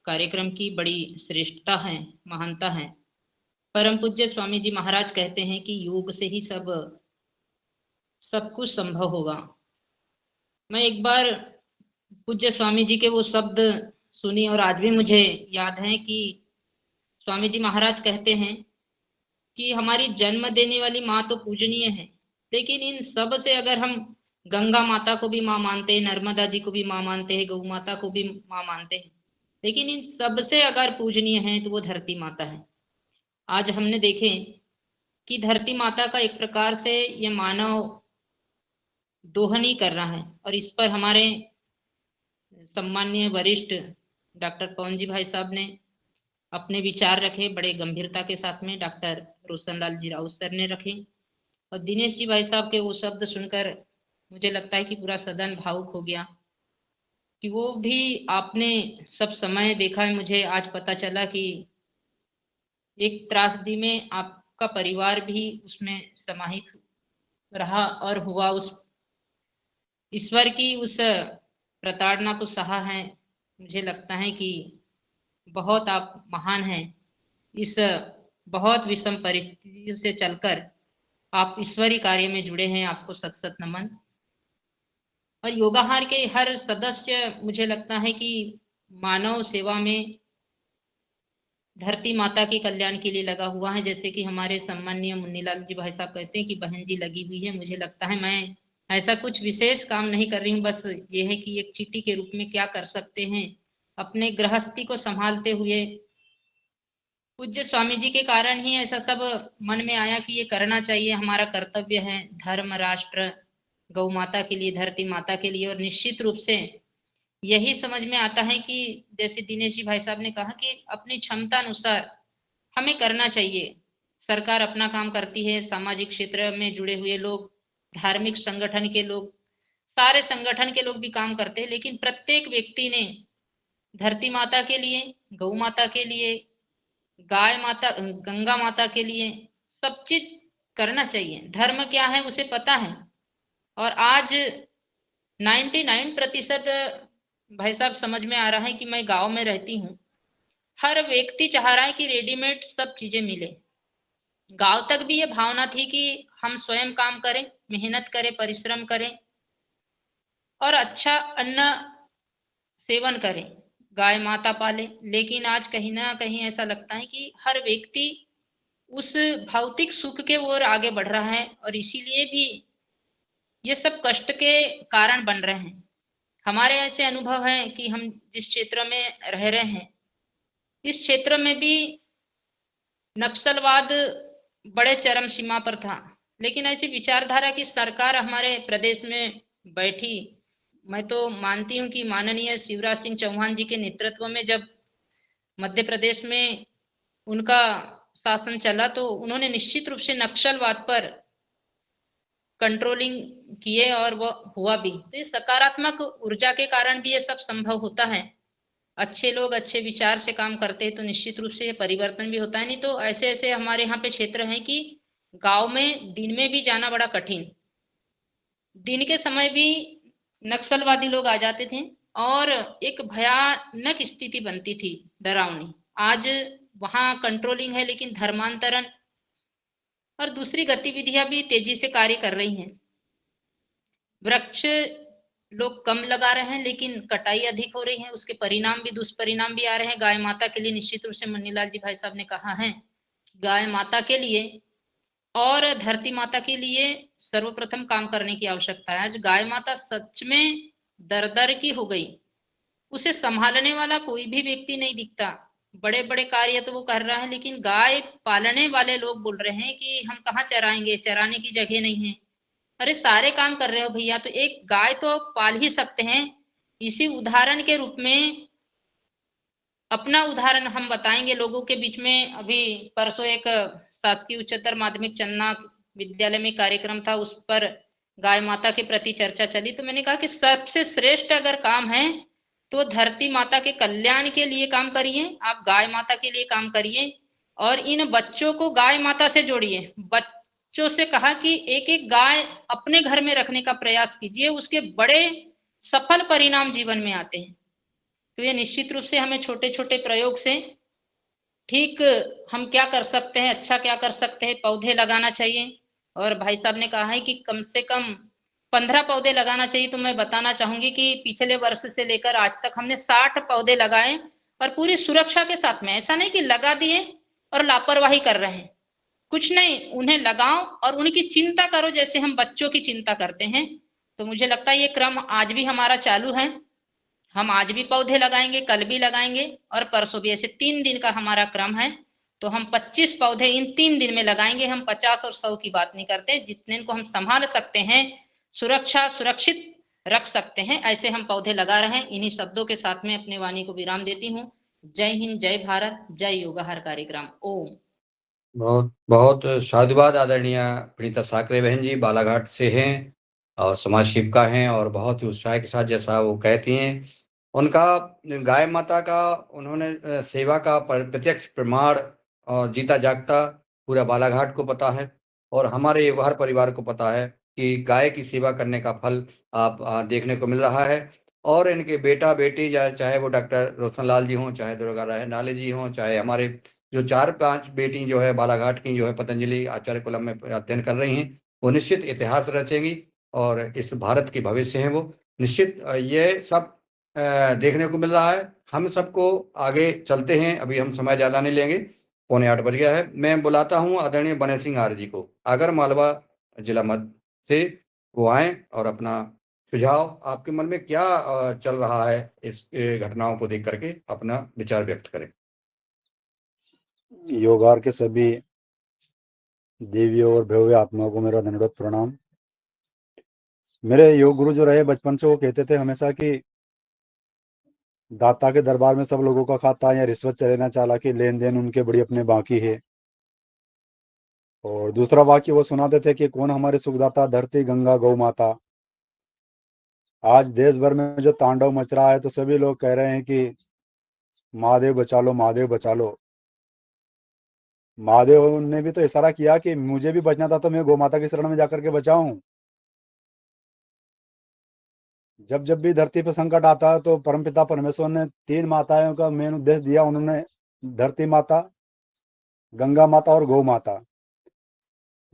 कार्यक्रम की बड़ी श्रेष्ठता है, महानता है। परम पूज्य स्वामी जी महाराज कहते हैं कि योग से ही सब कुछ संभव होगा। मैं एक बार पूज्य स्वामी जी के वो शब्द सुनी और आज भी मुझे याद है कि स्वामी जी महाराज कहते हैं कि हमारी जन्म देने वाली माँ तो पूजनीय है, लेकिन इन सब से अगर हम गंगा माता को भी माँ मानते हैं, नर्मदा जी को भी माँ मानते हैं, गौ माता को भी माँ मानते हैं, लेकिन इन सब से अगर पूजनीय है तो वो धरती माता है। आज हमने देखे कि धरती माता का एक प्रकार से ये मानव दोहन कर रहा है, और इस पर हमारे सम्माननीय वरिष्ठ डॉक्टर पवन जी भाई साहब ने अपने विचार रखे, बड़े गंभीरता के साथ में डॉक्टर रोशनलाल जी राउत सर ने रखे, और दिनेश जी भाई साहब के वो शब्द सुनकर मुझे लगता है कि पूरा सदन भावुक हो गया कि वो भी आपने सब समय देखा है। मुझे आज पता चला कि एक त्रासदी में आपका परिवार भी उसमें समाहित रहा और हुआ, उस ईश्वर की उस प्रताड़ना को सहा है। मुझे लगता है कि बहुत आप महान हैं। इस बहुत विषम परिस्थितियों से चलकर आप ईश्वरीय कार्य में जुड़े हैं, आपको सत सत नमन। और योगाहार के हर सदस्य मुझे लगता है कि मानव सेवा में धरती माता के कल्याण के लिए लगा हुआ है। जैसे कि हमारे सम्माननीय मुन्नीलाल जी भाई साहब कहते हैं कि बहन जी लगी हुई है। मुझे लगता है मैं ऐसा कुछ विशेष काम नहीं कर रही हूँ, बस ये है कि एक चीटी के रूप में क्या कर सकते हैं अपने गृहस्थी को संभालते हुए। पूज्य स्वामी जी के कारण ही ऐसा सब मन में आया कि ये करना चाहिए, हमारा कर्तव्य है धर्म, राष्ट्र, गौ माता के लिए, धरती माता के लिए। और निश्चित रूप से यही समझ में आता है कि जैसे दिनेश जी भाई साहब ने कहा कि अपनी क्षमता अनुसार हमें करना चाहिए। सरकार अपना काम करती है, सामाजिक क्षेत्र में जुड़े हुए लोग, धार्मिक संगठन के लोग, सारे संगठन के लोग भी काम करते हैं, लेकिन प्रत्येक व्यक्ति ने धरती माता के लिए, गौ माता के लिए, गाय माता, गंगा माता के लिए सब चीज करना चाहिए। धर्म क्या है उसे पता है। और आज 99% भाई साहब समझ में आ रहा है कि मैं गांव में रहती हूँ, हर व्यक्ति चाह रहा है कि रेडीमेड सब चीजें मिले। गांव तक भी ये भावना थी कि हम स्वयं काम करें, मेहनत करें, परिश्रम करें और अच्छा अन्न सेवन करें, गाय माता पाले। लेकिन आज कहीं ना कहीं ऐसा लगता है कि हर व्यक्ति उस भौतिक सुख के ओर आगे बढ़ रहा है, और इसीलिए भी ये सब कष्ट के कारण बन रहे हैं। हमारे ऐसे अनुभव है कि हम जिस क्षेत्र में रह रहे हैं, इस क्षेत्र में भी नक्सलवाद बड़े चरम सीमा पर था, लेकिन ऐसी विचारधारा की सरकार हमारे प्रदेश में बैठी मैं तो मानती हूँ कि माननीय शिवराज सिंह चौहान जी के नेतृत्व में जब मध्य प्रदेश में उनका शासन चला तो उन्होंने निश्चित रूप से नक्सलवाद पर कंट्रोलिंग किए और वो हुआ भी। तो ये सकारात्मक ऊर्जा के कारण भी ये सब संभव होता है। अच्छे लोग अच्छे विचार से काम करते हैं तो निश्चित रूप से ये परिवर्तन भी होता है। नहीं तो ऐसे ऐसे हमारे यहाँ पे क्षेत्र हैं कि गांव में दिन में भी जाना बड़ा कठिन, दिन के समय भी नक्सलवादी लोग आ जाते थे और एक भयानक स्थिति बनती थी, डरावनी। आज वहां कंट्रोलिंग है, लेकिन धर्मांतरण और दूसरी गतिविधियां भी तेजी से कार्य कर रही हैं। वृक्ष लोग कम लगा रहे हैं, लेकिन कटाई अधिक हो रही है, उसके परिणाम भी, दुष्परिणाम भी आ रहे हैं। गाय माता के लिए निश्चित रूप से मन्नीलाल जी भाई साहब ने कहा है, गाय माता के लिए और धरती माता के लिए सर्वप्रथम काम करने की आवश्यकता है। आज गाय माता सच में दर दर की हो गई, उसे संभालने वाला कोई भी व्यक्ति नहीं दिखता। बड़े बड़े कार्य तो वो कर रहा है, लेकिन गाय पालने वाले लोग बोल रहे हैं कि हम कहाँ चराएंगे, चराने की जगह नहीं है। अरे सारे काम कर रहे हो भैया, तो एक गाय तो पाल ही सकते हैं। इसी उदाहरण के रूप में अपना उदाहरण हम बताएंगे लोगों के बीच में। अभी परसों एक शासकीय उच्चतर माध्यमिक चन्ना विद्यालय में कार्यक्रम था, उस पर गाय माता के प्रति चर्चा चली। तो मैंने कहा कि सबसे श्रेष्ठ अगर काम है तो धरती माता के कल्याण के लिए काम करिए, आप गाय माता के लिए काम करिए और इन बच्चों को गाय माता से जोड़िए। बच्चों से कहा कि एक एक गाय अपने घर में रखने का प्रयास कीजिए, उसके बड़े सफल परिणाम जीवन में आते हैं। तो ये निश्चित रूप से हमें छोटे छोटे प्रयोग से ठीक हम क्या कर सकते हैं, अच्छा क्या कर सकते हैं, पौधे लगाना चाहिए। और भाई साहब ने कहा है कि कम से कम 15 पौधे लगाना चाहिए। तो मैं बताना चाहूंगी कि पिछले वर्ष से लेकर आज तक हमने 60 पौधे लगाए और पूरी सुरक्षा के साथ में। ऐसा नहीं कि लगा दिए और लापरवाही कर रहे हैं, कुछ नहीं, उन्हें लगाओ और उनकी चिंता करो जैसे हम बच्चों की चिंता करते हैं। तो मुझे लगता है ये क्रम आज भी हमारा चालू है। हम आज भी पौधे लगाएंगे, कल भी लगाएंगे और परसों भी। ऐसे 3 दिन का हमारा क्रम है। तो हम 25 पौधे इन 3 दिन में लगाएंगे। हम 50 और 100 की बात नहीं करते, जितने को हम संभाल सकते हैं, सुरक्षित रख सकते हैं, ऐसे हम पौधे लगा रहे हैं। इन्हीं शब्दों के साथ में अपने वाणी को विराम देती हूँ। जय हिंद, जय भारत, जय योगाहार कार्यक्रम। ओम। बहुत बहुत साधुवाद आदरणीय प्रणीता साकरे बहन जी, बालाघाट से हैं और समाज सेविका हैं और बहुत ही उत्साह के साथ जैसा वो कहती हैं, उनका गाय माता का उन्होंने सेवा का प्रत्यक्ष प्रमाण और जीता जागता पूरा बालाघाट को पता है और हमारे योगहार परिवार को पता है कि गाय की सेवा करने का फल आप देखने को मिल रहा है। और इनके बेटा बेटी चाहे वो डॉक्टर रोशन लाल जी हों, चाहे दुर्गा राय नाले जी हों, चाहे हमारे जो 4-5 बेटी जो है बालाघाट की जो है पतंजलि आचार्य कुलम में अध्ययन कर रही हैं, वो निश्चित इतिहास रचेंगी और इस भारत की भविष्य हैं वो निश्चित। ये सब देखने को मिल रहा है। हम सबको आगे चलते हैं, अभी हम समय ज्यादा नहीं लेंगे, 7:45 बज गया है। मैं बुलाता हूँ आदरणीय बने सिंह आर्य जी को, अगर मालवा जिला मध्य से वो आए और अपना सुझाव, आपके मन में क्या चल रहा है इस घटनाओं को देख करके अपना विचार व्यक्त करें। योगार के सभी देवियों और भव्य आत्माओं को मेरा दंडवत प्रणाम। मेरे योग गुरु जो रहे बचपन से, वो कहते थे हमेशा कि दाता के दरबार में सब लोगों का खाता, या रिश्वत चलेना चालाकी लेन देन उनके बड़ी अपने बाकी है। और दूसरा वाक्य वो सुनाते थे कि कौन हमारे सुखदाता, धरती गंगा गौ माता। आज देश भर में जो तांडव मच रहा है तो सभी लोग कह रहे हैं कि महादेव बचा लो, महादेव बचा लो। महादेव ने भी तो इशारा किया कि मुझे भी बचना था तो मैं गौ माता की शरण में जाकर के बचाऊं। जब जब भी धरती पर संकट आता है तो परमपिता परमेश्वर ने 3 माताओं का मेन उद्देश्य दिया। उन्होंने धरती माता, गंगा माता और गौ माता।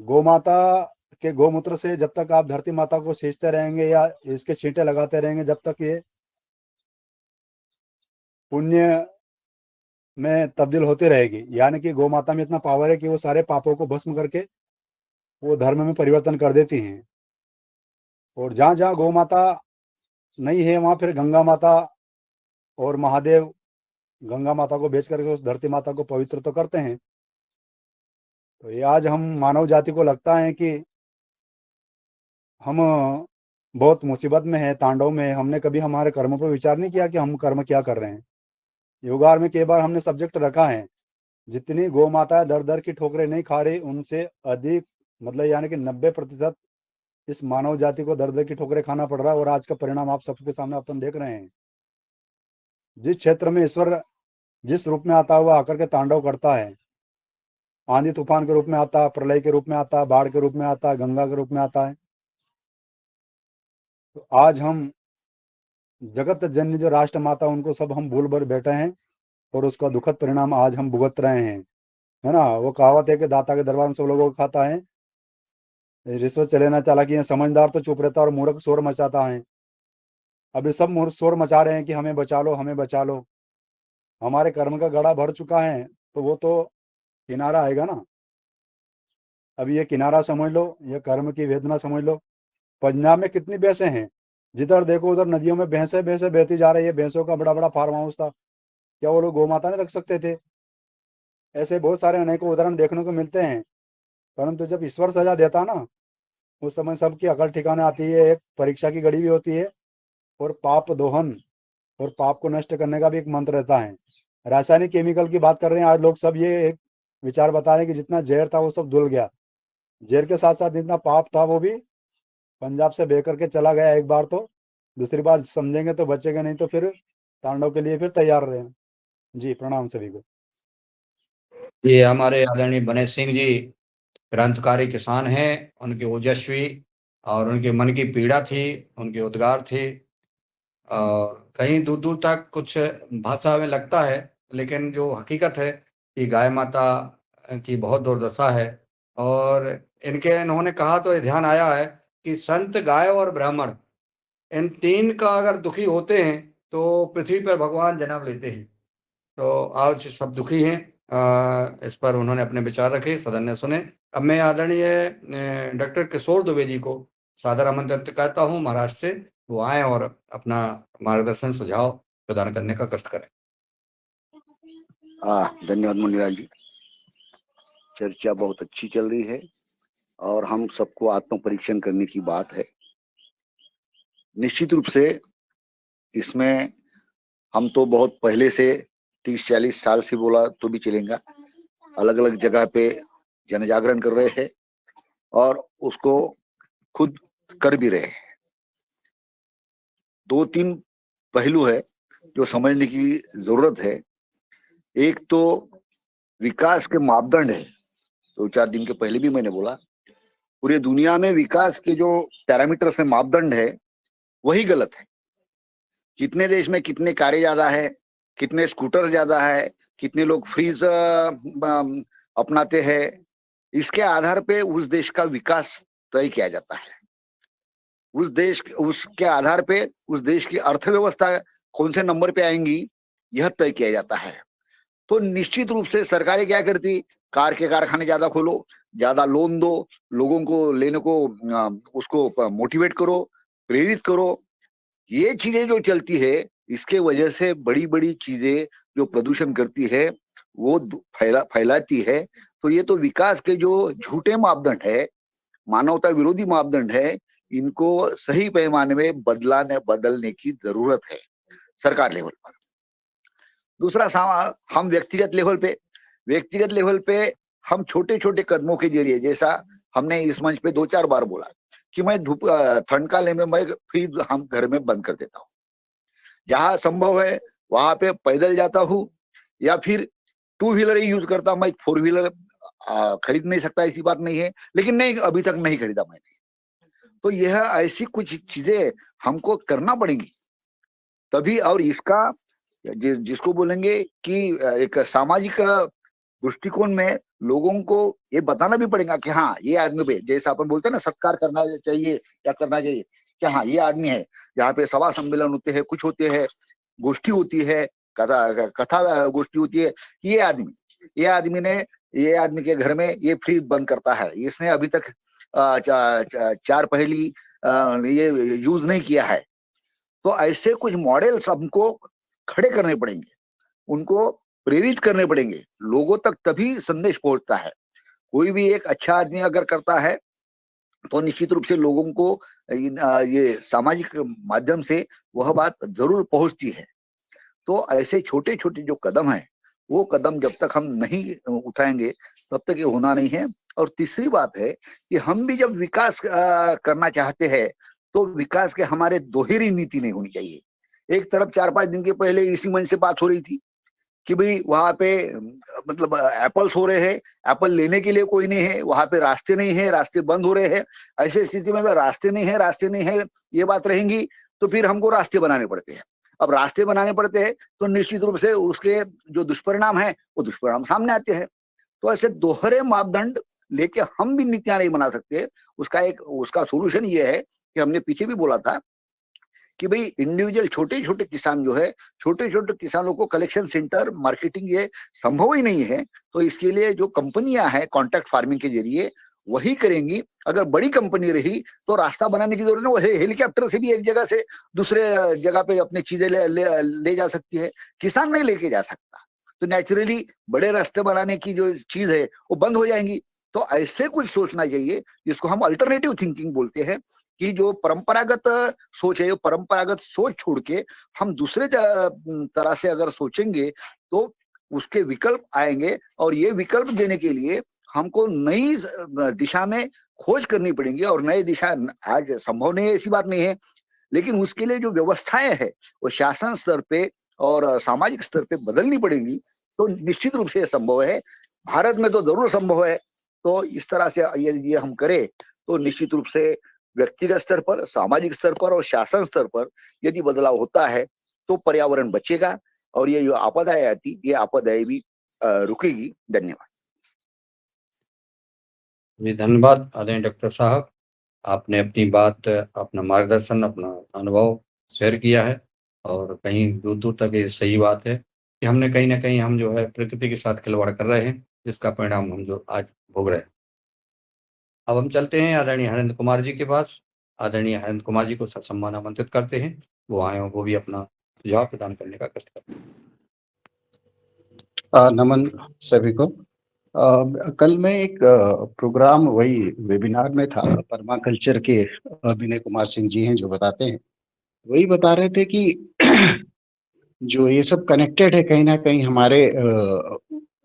गौ माता के गौमूत्र से जब तक आप धरती माता को सींचते रहेंगे या इसके छींटे लगाते रहेंगे, जब तक ये पुण्य में तब्दील होती रहेगी। यानी कि गौ माता में इतना पावर है कि वो सारे पापों को भस्म करके वो धर्म में परिवर्तन कर देती हैं। और जहाँ जहाँ गौ माता नहीं है वहां फिर गंगा माता और महादेव गंगा माता को बेच करके उस धरती माता को पवित्र तो करते हैं। तो ये आज हम मानव जाति को लगता है कि हम बहुत मुसीबत में है, तांडव में है। हमने कभी हमारे कर्मों पर विचार नहीं किया कि हम कर्म क्या कर रहे हैं। योगार में कई बार हमने सब्जेक्ट रखा है, जितनी गौ माता दर दर की ठोकरें नहीं खा रही, उनसे अधिक मतलब यानी कि 90% इस मानव जाति को दर दर की ठोकरें खाना पड़ रहा है। और आज का परिणाम आप सबके सामने अपन देख रहे हैं। जिस क्षेत्र में ईश्वर जिस रूप में आता है, वह आकर के तांडव करता है। आंधी तूफान के रूप में आता है, प्रलय के रूप में आता है, बाढ़ के रूप में आता है, गंगा के रूप में आता है। तो आज हम जगत जननी जो राष्ट्र माता, उनको सब हम भूल भर बैठे हैं और उसका दुखद परिणाम आज हम भुगत रहे हैं, है ना। वो कहावत है कि दाता के दरबार में सब लोगों को खाता है, रिश्वत चले ना चालाकी। समझदार तो चुप रहता है और मूर्ख शोर मचाता है। अभी सब मूर्ख शोर मचा रहे हैं कि हमें बचा लो, हमें बचा लो। हमारे कर्म का गड़ा भर चुका है, तो वो तो किनारा आएगा ना। अब ये किनारा समझ लो, ये कर्म की वेदना समझ लो। पंजाब में कितनी भैंसें हैं, जिधर देखो उधर नदियों में भैंसें भैंसें बहती जा रही है। भैंसों का बड़ा बड़ा फार्म हाउस था, क्या वो लोग गौ माता नहीं रख सकते थे? ऐसे बहुत सारे अनेकों उदाहरण देखने को मिलते हैं। परंतु जब ईश्वर सजा देता ना, उस समय सबकी अकल ठिकाने आती है। एक परीक्षा की घड़ी भी होती है, और पाप दोहन और पाप को नष्ट करने का भी एक मंत्र रहता है। रासायनिक केमिकल की बात कर रहे हैं आज लोग सब। ये एक विचार बता रहे हैं कि जितना जहर था वो सब धुल गया। जहर के साथ साथ जितना पाप था वो भी पंजाब से बह करके चला गया एक बार। तो दूसरी बार समझेंगे तो बचेंगे, नहीं तो फिर तांडव के लिए फिर तैयार रहे। जी प्रणाम सभी को। ये हमारे आदरणीय बने सिंह जी क्रांतिकारी किसान हैं, उनकी ओजस्वी और उनके मन की पीड़ा थी, उनके उद्गार थे। और कहीं दूर दूर तक कुछ भाषा में लगता है, लेकिन जो हकीकत है कि गाय माता की बहुत दुर्दशा है। और इन्होंने कहा तो ये ध्यान आया है कि संत, गाय और ब्राह्मण, इन तीन का अगर दुखी होते हैं तो पृथ्वी पर भगवान जन्म लेते हैं। तो आज सब दुखी हैं। इस पर उन्होंने अपने विचार रखे, सदन ने सुने। अब मैं आदरणीय डॉक्टर किशोर दुबे जी को सादर आमंत्रित करता हूँ महाराष्ट्र से। वो आए और अपना मार्गदर्शन सुझाव प्रदान करने का कष्ट करें। धन्यवाद मुनिलाल जी। चर्चा बहुत अच्छी चल रही है और हम सबको आत्म परीक्षण करने की बात है। निश्चित रूप से इसमें हम तो बहुत पहले से 30-40 साल से बोला तो भी चलेगा, अलग अलग जगह पे जन जागरण कर रहे हैं और उसको खुद कर भी रहे हैं। 2-3 पहलू है जो समझने की जरूरत है। एक तो विकास के मापदंड है, 2-4 दिन के पहले भी मैंने बोला, पूरी दुनिया में विकास के जो पैरामीटर्स है, मापदंड है, वही गलत है। कितने देश में कितने कारें ज्यादा है, कितने स्कूटर ज्यादा है, कितने लोग फ्रीज अपनाते हैं, इसके आधार पे उस देश का विकास तय किया जाता है। उसके आधार पे उस देश की अर्थव्यवस्था कौन से नंबर पे आएंगी, यह तय किया जाता है। तो निश्चित रूप से सरकारें क्या करती, कार के कारखाने ज्यादा खोलो, ज्यादा लोन दो, लोगों को लेने को उसको मोटिवेट करो, प्रेरित करो। ये चीजें जो चलती है, इसके वजह से बड़ी बड़ी चीजें जो प्रदूषण करती है वो फैलाती है। तो ये तो विकास के जो झूठे मापदंड है, मानवता विरोधी मापदंड है, इनको सही पैमाने में बदलने की जरूरत है सरकार लेवल पर। दूसरा, हम व्यक्तिगत लेवल पे हम छोटे छोटे कदमों के जरिए, जैसा हमने इस मंच पे 2-4 बार बोला कि मैं ठंड काल में मैं फ्रीज हम घर में बंद कर देता हूँ। जहां संभव है वहां पे पैदल जाता हूँ या फिर 2 व्हीलर ही यूज करता हूँ। मैं 4 व्हीलर खरीद नहीं सकता, ऐसी बात नहीं है, लेकिन नहीं, अभी तक नहीं खरीदा मैंने। तो यह ऐसी कुछ चीजें हमको करना पड़ेंगी तभी। और इसका जिसको बोलेंगे कि एक सामाजिक दृष्टिकोण में लोगों को ये बताना भी पड़ेगा कि हाँ, ये आदमी पे, जैसा अपन बोलते हैं ना, सत्कार करना चाहिए या करना चाहिए, कि हाँ ये आदमी है। यहाँ पे सभा सम्मेलन होते हैं, कुछ होते हैं, गोष्ठी होती है, कथा गोष्ठी होती है, ये आदमी के घर में ये फ्रिज बंद करता है, इसने अभी तक 4 पहली ये यूज नहीं किया है। तो ऐसे कुछ मॉडल्स हमको खड़े करने पड़ेंगे, उनको प्रेरित करने पड़ेंगे। लोगों तक तभी संदेश पहुंचता है। कोई भी एक अच्छा आदमी अगर करता है तो निश्चित रूप से लोगों को ये सामाजिक माध्यम से वह बात जरूर पहुंचती है। तो ऐसे छोटे छोटे जो कदम है, वो कदम जब तक हम नहीं उठाएंगे तब तक ये होना नहीं है। और तीसरी बात है कि हम भी जब विकास करना चाहते हैं तो विकास के हमारे दोहरी नीति नहीं होनी चाहिए। एक तरफ 4-5 दिन के पहले इसी मंच से बात हो रही थी कि भाई वहां पे मतलब एप्पल्स हो रहे हैं, एप्पल लेने के लिए कोई नहीं है, वहां पे रास्ते नहीं है, रास्ते बंद हो रहे हैं। ऐसी स्थिति में रास्ते नहीं है ये बात रहेंगी तो फिर हमको रास्ते बनाने पड़ते हैं। अब रास्ते बनाने पड़ते हैं तो निश्चित रूप से उसके जो दुष्परिणाम है वो दुष्परिणाम सामने आते हैं। तो ऐसे दोहरे मापदंड लेके हम भी नीतियां नहीं बना सकते। उसका सोल्यूशन ये है कि हमने पीछे भी बोला था कि भाई इंडिविजुअल छोटे छोटे किसान जो है, छोटे छोटे किसानों को कलेक्शन सेंटर, मार्केटिंग ये संभव ही नहीं है। तो इसके लिए जो कंपनियां हैं कॉन्ट्रैक्ट फार्मिंग के जरिए वही करेंगी। अगर बड़ी कंपनी रही तो रास्ता बनाने की जरूरत नहीं, वो हेलीकॉप्टर से भी एक जगह से दूसरे जगह पे अपनी चीजें ले जा सकती है, किसान नहीं लेके जा सकता। तो नेचुरली बड़े रास्ते बनाने की जो चीज है वो बंद हो जाएंगी। तो ऐसे कुछ सोचना चाहिए जिसको हम अल्टरनेटिव थिंकिंग बोलते हैं, कि जो परंपरागत सोच है, परंपरागत सोच छोड़ के हम दूसरे तरह से अगर सोचेंगे तो उसके विकल्प आएंगे। और ये विकल्प देने के लिए हमको नई दिशा में खोज करनी पड़ेगी। और नई दिशा आज संभव नहीं है, ऐसी बात नहीं है, लेकिन उसके लिए जो व्यवस्थाएं है वो शासन स्तर पे और सामाजिक स्तर पे बदलनी पड़ेगी। तो निश्चित रूप से संभव है, भारत में तो जरूर संभव है। तो इस तरह से ये हम करें तो निश्चित रूप से व्यक्तिगत स्तर पर, सामाजिक स्तर पर और शासन स्तर पर यदि बदलाव होता है तो पर्यावरण बचेगा और ये जो आपदाएं आती, ये आपदाएं भी रुकेगी। धन्यवाद। जी धन्यवाद आदरणीय डॉक्टर साहब, आपने अपनी बात, अपना मार्गदर्शन, अपना अनुभव शेयर किया है। और कहीं दूर दूर तक ये सही बात है कि हमने कहीं ना कहीं हम जो है प्रकृति के साथ खिलवाड़ कर रहे हैं, जिसका परिणाम हम जो आज भोग रहे हैं। अब हम चलते हैं आदरणीय हरेंद्र कुमार जी के पास। आदरणीय हरेंद्र कुमार जी को ससम्मान आमंत्रित करते हैं, वो आए वो भी अपना सुझाव प्रदान करने का कष्ट करते हैं। नमन सभी को। कल मैं एक प्रोग्राम, वही वेबिनार में था, परमाकल्चर के विनय कुमार सिंह जी हैं जो बताते हैं, वही बता रहे थे कि जो ये सब कनेक्टेड है कहीं ना कहीं हमारे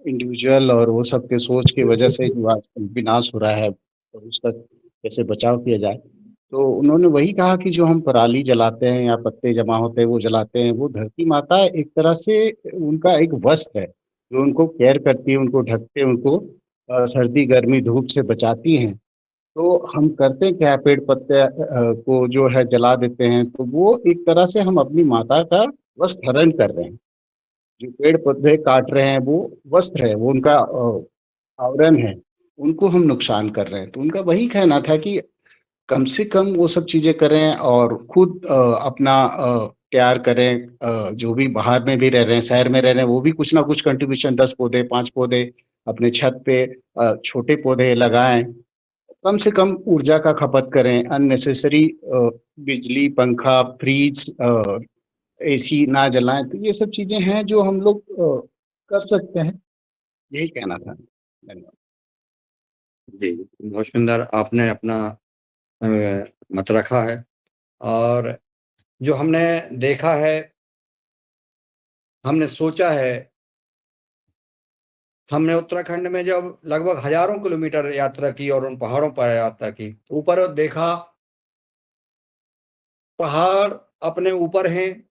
इंडिविजुअल और वो सब के सोच की वजह से जो आज विनाश हो रहा है और उसका कैसे बचाव किया जाए। तो उन्होंने वही कहा कि जो हम पराली जलाते हैं या पत्ते जमा होते हैं वो जलाते हैं, वो धरती माता एक तरह से उनका एक वस्त्र है जो उनको केयर करती है, उनको ढकते हैं, उनको सर्दी गर्मी धूप से बचाती हैं। तो हम करते क्या है, पेड़ पत्ते को जो है जला देते हैं, तो वो एक तरह से हम अपनी माता का वस्त्र हरण कर रहे हैं। जो पेड़ पौधे काट रहे हैं वो वस्त्र है, वो उनका आवरण है, उनको हम नुकसान कर रहे हैं। तो उनका वही कहना था कि कम से कम वो सब चीजें करें और खुद अपना प्यार करें। जो भी बाहर में भी रह रहे हैं, शहर में रह रहे हैं, वो भी कुछ ना कुछ कंट्रीब्यूशन, 10 पौधे 5 पौधे अपने छत पे छोटे पौधे लगाएं। कम से कम ऊर्जा का खपत करें, अननेसेसरी बिजली, पंखा, फ्रिज, एसी ना जलाएं। तो ये सब चीजें हैं जो हम लोग कर सकते हैं, यही कहना था। धन्यवाद। जी बहुत सुंदर आपने अपना मत रखा है। और जो हमने देखा है, हमने सोचा है, हमने उत्तराखंड में जब लगभग हजारों किलोमीटर यात्रा की और उन पहाड़ों पर यात्रा की, ऊपर देखा पहाड़ अपने ऊपर हैं,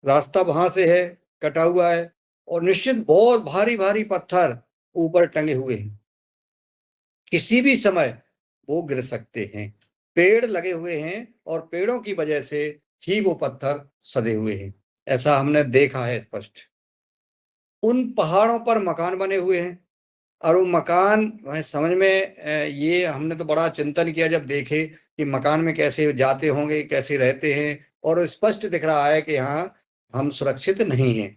रास्ता वहां से है, कटा हुआ है, और निश्चित बहुत भारी भारी पत्थर ऊपर टंगे हुए हैं, किसी भी समय वो गिर सकते हैं। पेड़ लगे हुए हैं और पेड़ों की वजह से ही वो पत्थर सदे हुए हैं, ऐसा हमने देखा है स्पष्ट। उन पहाड़ों पर मकान बने हुए हैं और वो मकान समझ में ये हमने तो बड़ा चिंतन किया जब देखे कि मकान में कैसे जाते होंगे, कैसे रहते हैं, और स्पष्ट दिख रहा है कि हाँ हम सुरक्षित नहीं हैं।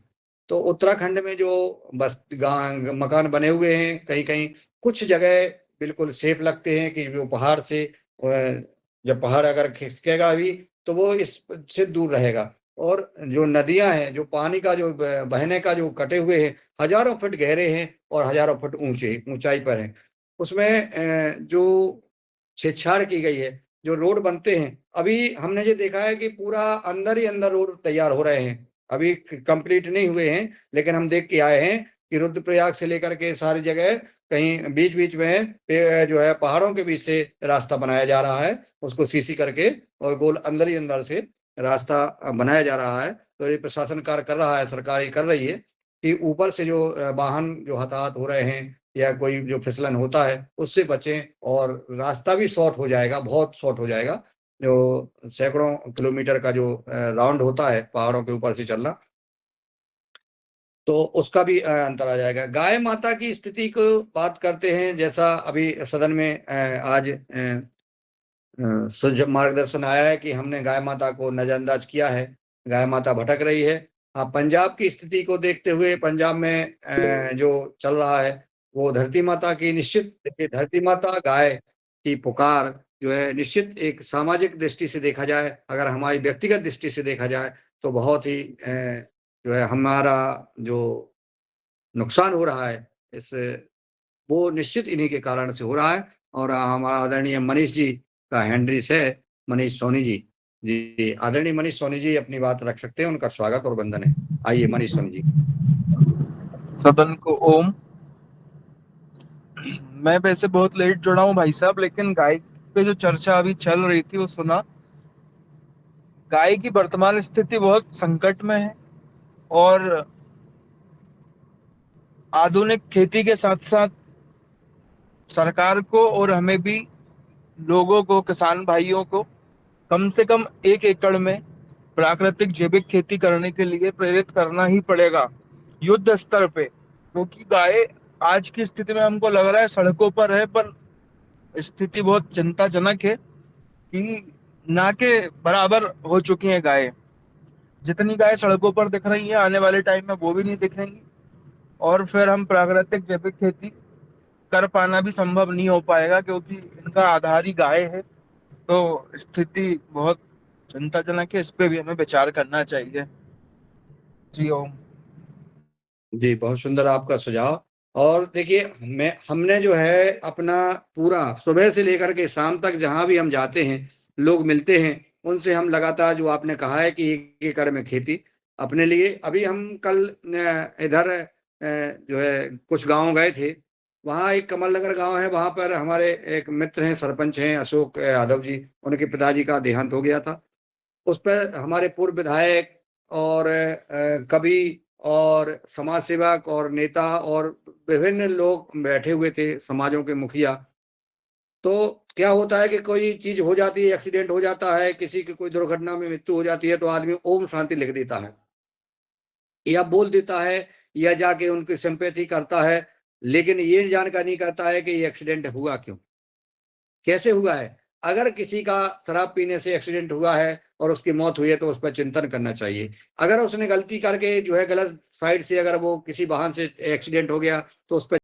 तो उत्तराखंड में जो बस मकान बने हुए हैं, कहीं कहीं कुछ जगह बिल्कुल सेफ लगते हैं कि वो पहाड़ से जब पहाड़ अगर खिसकेगा भी तो वो इससे दूर रहेगा। और जो नदियां हैं, जो पानी का जो बहने का जो कटे हुए हैं, हजारों फुट गहरे हैं और हजारों फुट ऊंचाई पर हैं। उसमें जो छेड़छाड़ की गई है। जो रोड बनते हैं, अभी हमने ये देखा है कि पूरा अंदर ही अंदर रोड तैयार हो रहे हैं, अभी कंप्लीट नहीं हुए हैं, लेकिन हम देख के आए हैं कि रुद्रप्रयाग से लेकर के सारी जगह कहीं बीच बीच में जो है पहाड़ों के बीच से रास्ता बनाया जा रहा है, उसको सीसी करके और गोल अंदर ही अंदर से रास्ता बनाया जा रहा है। तो ये प्रशासन कार्य कर रहा है, सरकार ये कर रही है कि ऊपर से जो वाहन जो हताहत हो रहे हैं या कोई जो फिसलन होता है उससे बचें, और रास्ता भी शॉर्ट हो जाएगा, बहुत शॉर्ट हो जाएगा। जो सैकड़ों किलोमीटर का जो राउंड होता है पहाड़ों के ऊपर से चलना, तो उसका भी अंतर आ जाएगा। गाय माता की स्थिति को बात करते हैं, जैसा अभी सदन में आज जब मार्गदर्शन आया है कि हमने गाय माता को नजरअंदाज किया है, गाय माता भटक रही है। हाँ, पंजाब की स्थिति को देखते हुए पंजाब में जो चल रहा है वो धरती माता की निश्चित, देखिए धरती माता गाय की पुकार जो है निश्चित एक सामाजिक दृष्टि से देखा जाए, अगर हमारी व्यक्तिगत दृष्टि से देखा जाए तो बहुत ही जो है हमारा जो नुकसान हो रहा है इस, वो निश्चित इन्हीं के कारण से हो रहा है। और हमारा आदरणीय मनीष जी का हैंडरिस है, मनीष सोनी जी। जी, आदरणीय मनीष सोनी जी अपनी बात रख सकते हैं, उनका स्वागत और वंदन है। आइए मनीष सोनी जी। सदन को ओम। मैं वैसे बहुत लेट जुड़ा हूँ भाई साहब, लेकिन गाय पे जो चर्चा अभी चल रही थी वो सुना। गाय की वर्तमान स्थिति बहुत संकट में है, और आधुनिक खेती के साथ साथ सरकार को और हमें भी, लोगों को, किसान भाइयों को कम से कम 1 एकड़ में प्राकृतिक जैविक खेती करने के लिए प्रेरित करना ही पड़ेगा युद्ध स्तर पे, क्योंकि गाय आज की स्थिति में हमको लग रहा है सड़कों पर है, पर स्थिति बहुत चिंताजनक है कि ना के बराबर हो चुकी है गाय। जितनी गाय सड़कों पर दिख रही है आने वाले टाइम में वो भी नहीं दिखेंगी, और फिर हम प्राकृतिक जैविक खेती कर पाना भी संभव नहीं हो पाएगा, क्योंकि इनका आधार ही गाय है। तो स्थिति बहुत चिंताजनक है, इस पे भी हमें विचार करना चाहिए। जी ओम। जी, बहुत सुंदर आपका सुझाव। और देखिए हमने जो है अपना पूरा सुबह से लेकर के शाम तक जहां भी हम जाते हैं, लोग मिलते हैं, उनसे हम लगातार जो आपने कहा है कि 1 एकड़ में खेती अपने लिए। अभी हम कल इधर जो है कुछ गांव गए थे, वहाँ एक कमल नगर गांव है, वहां पर हमारे एक मित्र हैं, सरपंच हैं अशोक यादव जी, उनके पिताजी का देहांत हो गया था। उस पर हमारे पूर्व विधायक और कवि और समाज सेवक और नेता और विभिन्न लोग बैठे हुए थे, समाजों के मुखिया। तो क्या होता है कि कोई चीज हो जाती है, एक्सीडेंट हो जाता है, किसी की कोई दुर्घटना में मृत्यु हो जाती है, तो आदमी ओम शांति लिख देता है या बोल देता है या जाके उनकी सिंपैथी करता है, लेकिन ये जानकारी नहीं करता है कि ये एक्सीडेंट हुआ क्यों, कैसे हुआ है। अगर किसी का शराब पीने से एक्सीडेंट हुआ है और उसकी मौत हुई है तो उस पर चिंतन करना चाहिए। अगर उसने गलती करके जो है गलत साइड से अगर वो किसी वाहन से एक्सीडेंट हो गया तो उस पर